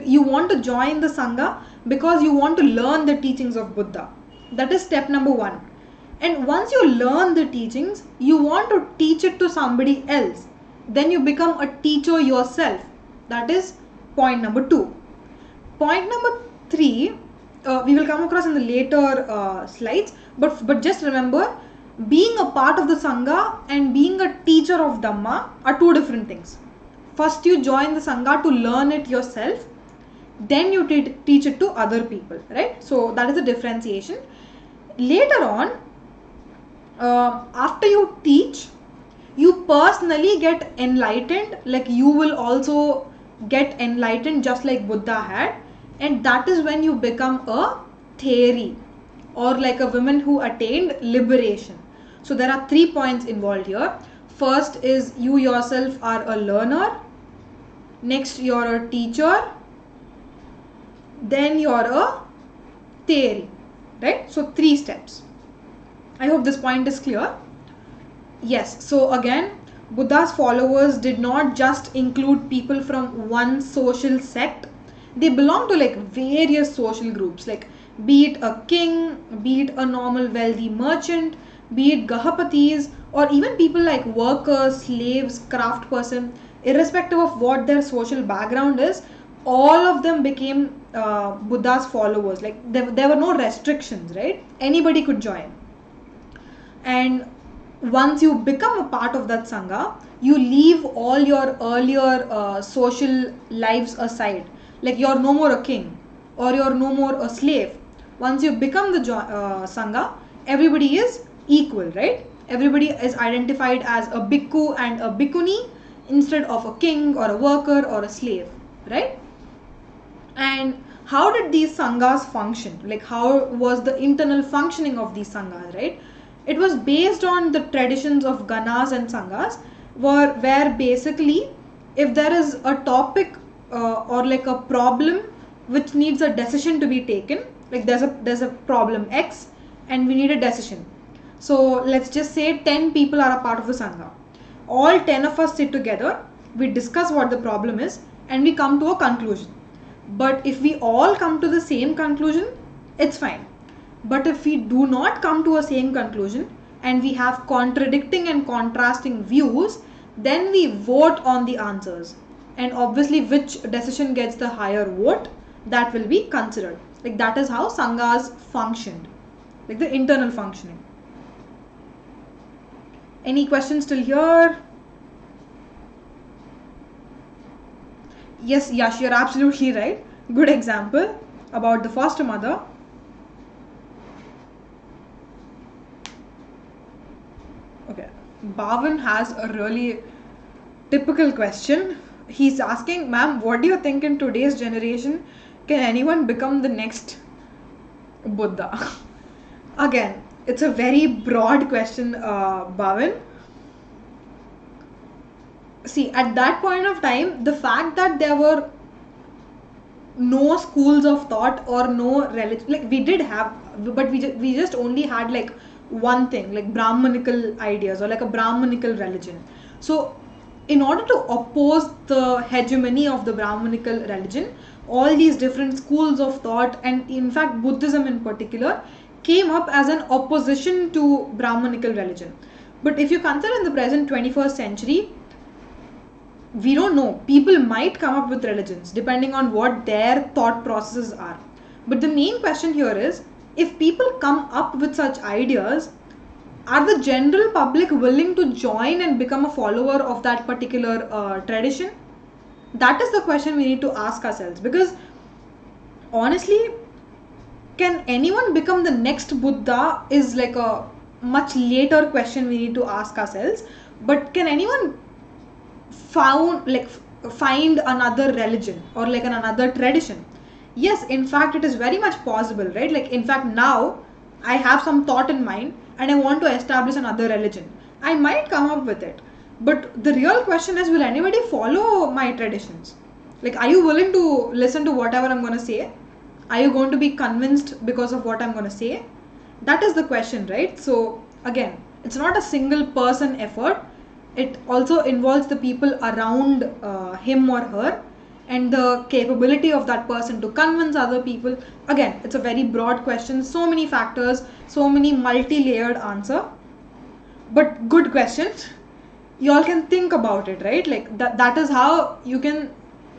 You want to join the Sangha because you want to learn the teachings of Buddha. That is step number one. And once you learn the teachings, you want to teach it to somebody else. Then you become a teacher yourself. That is point number 2. Point number 3, we will come across in the later slides. But just remember, being a part of the Sangha and being a teacher of Dhamma are two different things. First you join the Sangha to learn it yourself. Then you teach it to other people, right? So that is the differentiation. Later on, after you teach, you personally get enlightened. Like you will also get enlightened just like Buddha had. And that is when you become a theri, or like a woman who attained liberation. So there are 3 points involved here. First is you yourself are a learner. Next, you're a teacher. Then you're a theri, right? So 3 steps. I hope this point is clear. Yes, so again, Buddha's followers did not just include people from one social sect. They belong to like various social groups, like be it a king, be it a normal wealthy merchant, be it Gahapatis, or even people like workers, slaves, craft person. Irrespective of what their social background is, all of them became Buddha's followers. Like there were no restrictions, right? Anybody could join. And once you become a part of that Sangha, you leave all your earlier social lives aside. Like you're no more a king or you're no more a slave. Once you become the Sangha, everybody is equal, right? Everybody is identified as a bhikkhu and a bhikkhuni instead of a king or a worker or a slave, right? And how did these Sanghas function? Like how was the internal functioning of these Sanghas, right? it was based on the traditions of Ganas and Sanghas, where basically if there is a topic or like a problem which needs a decision to be taken, like there's a problem X and we need a decision. So let's just say 10 people are a part of the Sangha. All 10 of us sit together, we discuss what the problem is, and we come to a conclusion. But if we all come to the same conclusion, it's fine. But if we do not come to a same conclusion and we have contradicting and contrasting views, then we vote on the answers. And obviously which decision gets the higher vote, that will be considered. Like that is how Sanghas functioned, like the internal functioning. Any questions till here? Yes, Yash, you're absolutely right. Good example about the foster mother. Okay, Bhavan has a really typical question. He's asking, ma'am, what do you think in today's generation, can anyone become the next Buddha? Again, it's a very broad question, Bhavan. See, at that point of time, the fact that there were no schools of thought or no religion, like we did have, but we just only had like one thing, like Brahmanical ideas or like a Brahmanical religion. So in order to oppose the hegemony of the Brahmanical religion, all these different schools of thought, and in fact Buddhism in particular, came up as an opposition to Brahmanical religion. But if you consider in the present 21st century, we don't know. People might come up with religions depending on what their thought processes are. But the main question here is, if people come up with such ideas, are the general public willing to join and become a follower of that particular tradition? That is the question we need to ask ourselves. Because honestly, can anyone become the next Buddha is like a much later question we need to ask ourselves. But can anyone find another religion or like another tradition? Yes, in fact it is very much possible, right? Like in fact now I have some thought in mind and I want to establish another religion. I might come up with it, but the real question is, will anybody follow my traditions? Like, are you willing to listen to whatever I'm going to say? Are you going to be convinced because of what I'm going to say? That is the question, right? So again, it's not a single person effort. It also involves the people around him or her and the capability of that person to convince other people. Again, it's a very broad question, so many factors, so many multi-layered answer, but good question. You all can think about it, right? Like that is how you can,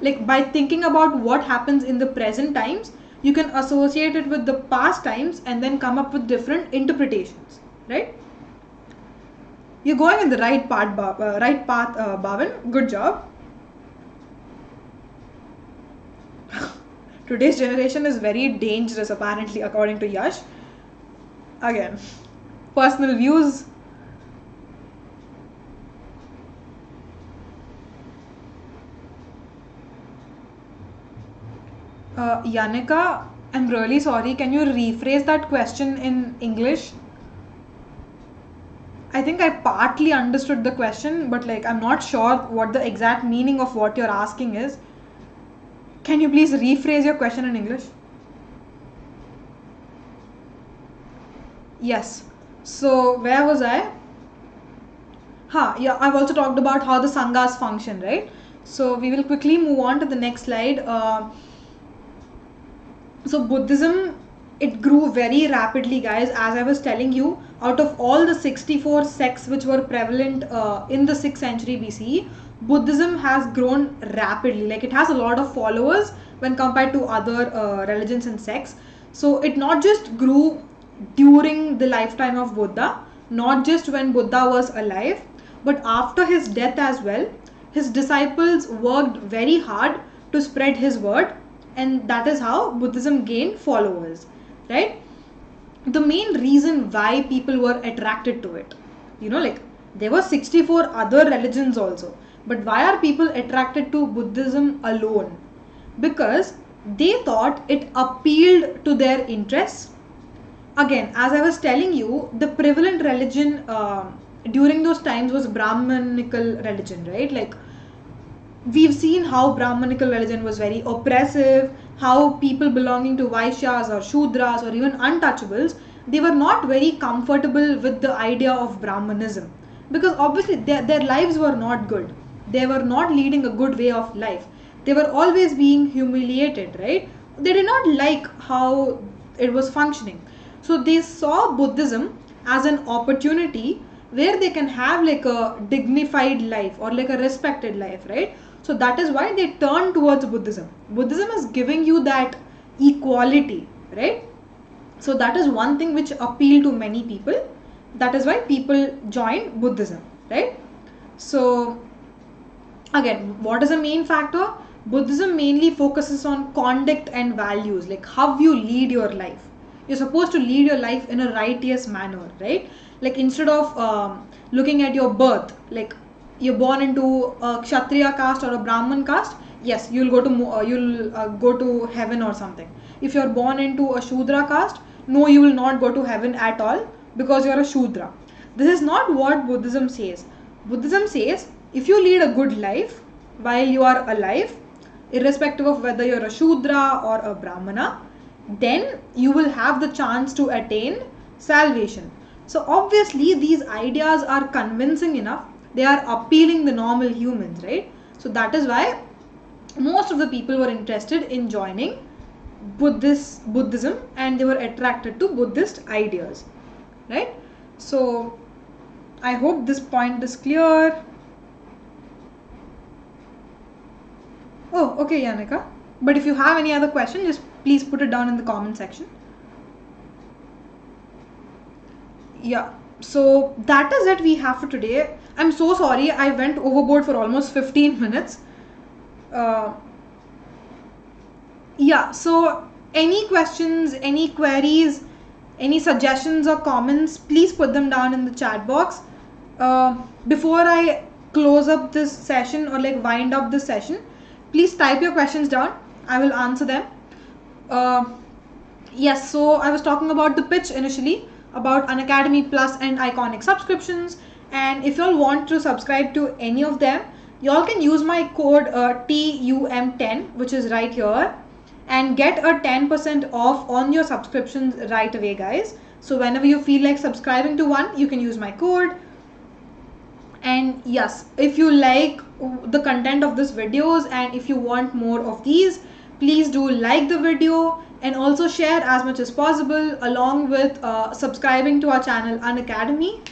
like by thinking about what happens in the present times, you can associate it with the past times and then come up with different interpretations, right? You're going in the right path, Bhavan. Good job. Today's generation is very dangerous, apparently, according to Yash. Again, personal views. Yanika, I'm really sorry. Can you rephrase that question in English? I think I partly understood the question, but like I'm not sure what the exact meaning of what you're asking is. Can you please rephrase your question in English? Yes. So where was I? Yeah, I've also talked about how the Sanghas function, right? So we will quickly move on to the next slide. So Buddhism, it grew very rapidly, guys. As I was telling you, out of all the 64 sects which were prevalent in the 6th century BCE, Buddhism has grown rapidly. Like it has a lot of followers when compared to other religions and sects. So it not just grew during the lifetime of Buddha, not just when Buddha was alive, but after his death as well. His disciples worked very hard to spread his word, and that is how Buddhism gained followers, right? The main reason why people were attracted to it, like there were 64 other religions also, but why are people attracted to Buddhism alone? Because they thought it appealed to their interests. again, as I was telling you, the prevalent religion during those times was Brahmanical religion, right? Like, we've seen how Brahmanical religion was very oppressive, how people belonging to Vaishyas or Shudras or even untouchables, they were not very comfortable with the idea of Brahmanism, because obviously their lives were not good. They were not leading a good way of life. They were always being humiliated, right? They did not like how it was functioning. So they saw Buddhism as an opportunity where they can have like a dignified life or like a respected life, right? So that is why they turn towards Buddhism. Buddhism is giving you that equality, right? So that is one thing which appealed to many people. That is why people join Buddhism, right? So again, what is the main factor? Buddhism mainly focuses on conduct and values, like how you lead your life. You're supposed to lead your life in a righteous manner, right? Like instead of looking at your birth, like you're born into a Kshatriya caste or a Brahman caste, yes, you'll go to heaven or something. If you're born into a Shudra caste, no, you will not go to heaven at all because you're a Shudra. This is not what Buddhism says. Buddhism says if you lead a good life while you are alive, irrespective of whether you're a Shudra or a Brahmana, then you will have the chance to attain salvation. So obviously these ideas are convincing enough. They are appealing the normal humans, right? So that is why most of the people were interested in joining Buddhism, and they were attracted to Buddhist ideas, right? So I hope this point is clear. Oh, okay, Yanika. But if you have any other question, just please put it down in the comment section. Yeah, so that is it we have for today. I'm so sorry I went overboard for almost 15 minutes. Uh, yeah, so any questions, any queries, any suggestions or comments, please put them down in the chat box. Before I close up this session or like wind up this session, please type your questions down. I will answer them. Yes, so I was talking about the pitch initially about Unacademy Plus and Iconic subscriptions, and if you all want to subscribe to any of them, you all can use my code TUM10, which is right here, and get a 10% off on your subscriptions right away, guys. So whenever you feel like subscribing to one, you can use my code. And yes, if you like the content of this videos and if you want more of these, please do like the video and also share as much as possible, along with subscribing to our channel Unacademy.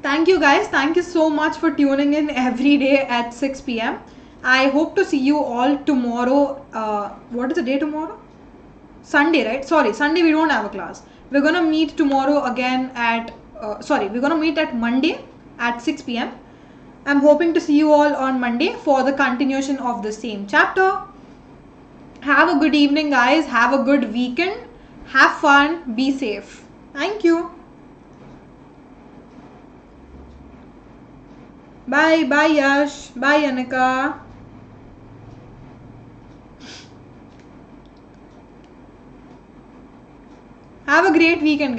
Thank you guys. Thank you so much for tuning in every day at 6 p.m. I hope to see you all tomorrow. What is the day tomorrow? Sunday, right? Sorry, Sunday we don't have a class. We're gonna meet tomorrow again at we're gonna meet at Monday at 6 p.m. I'm hoping to see you all on Monday for the continuation of the same chapter. Have a good evening, guys. Have a good weekend. Have fun. Be safe. Thank you. Bye. Bye, Yash. Bye, Anika. Have a great weekend, guys.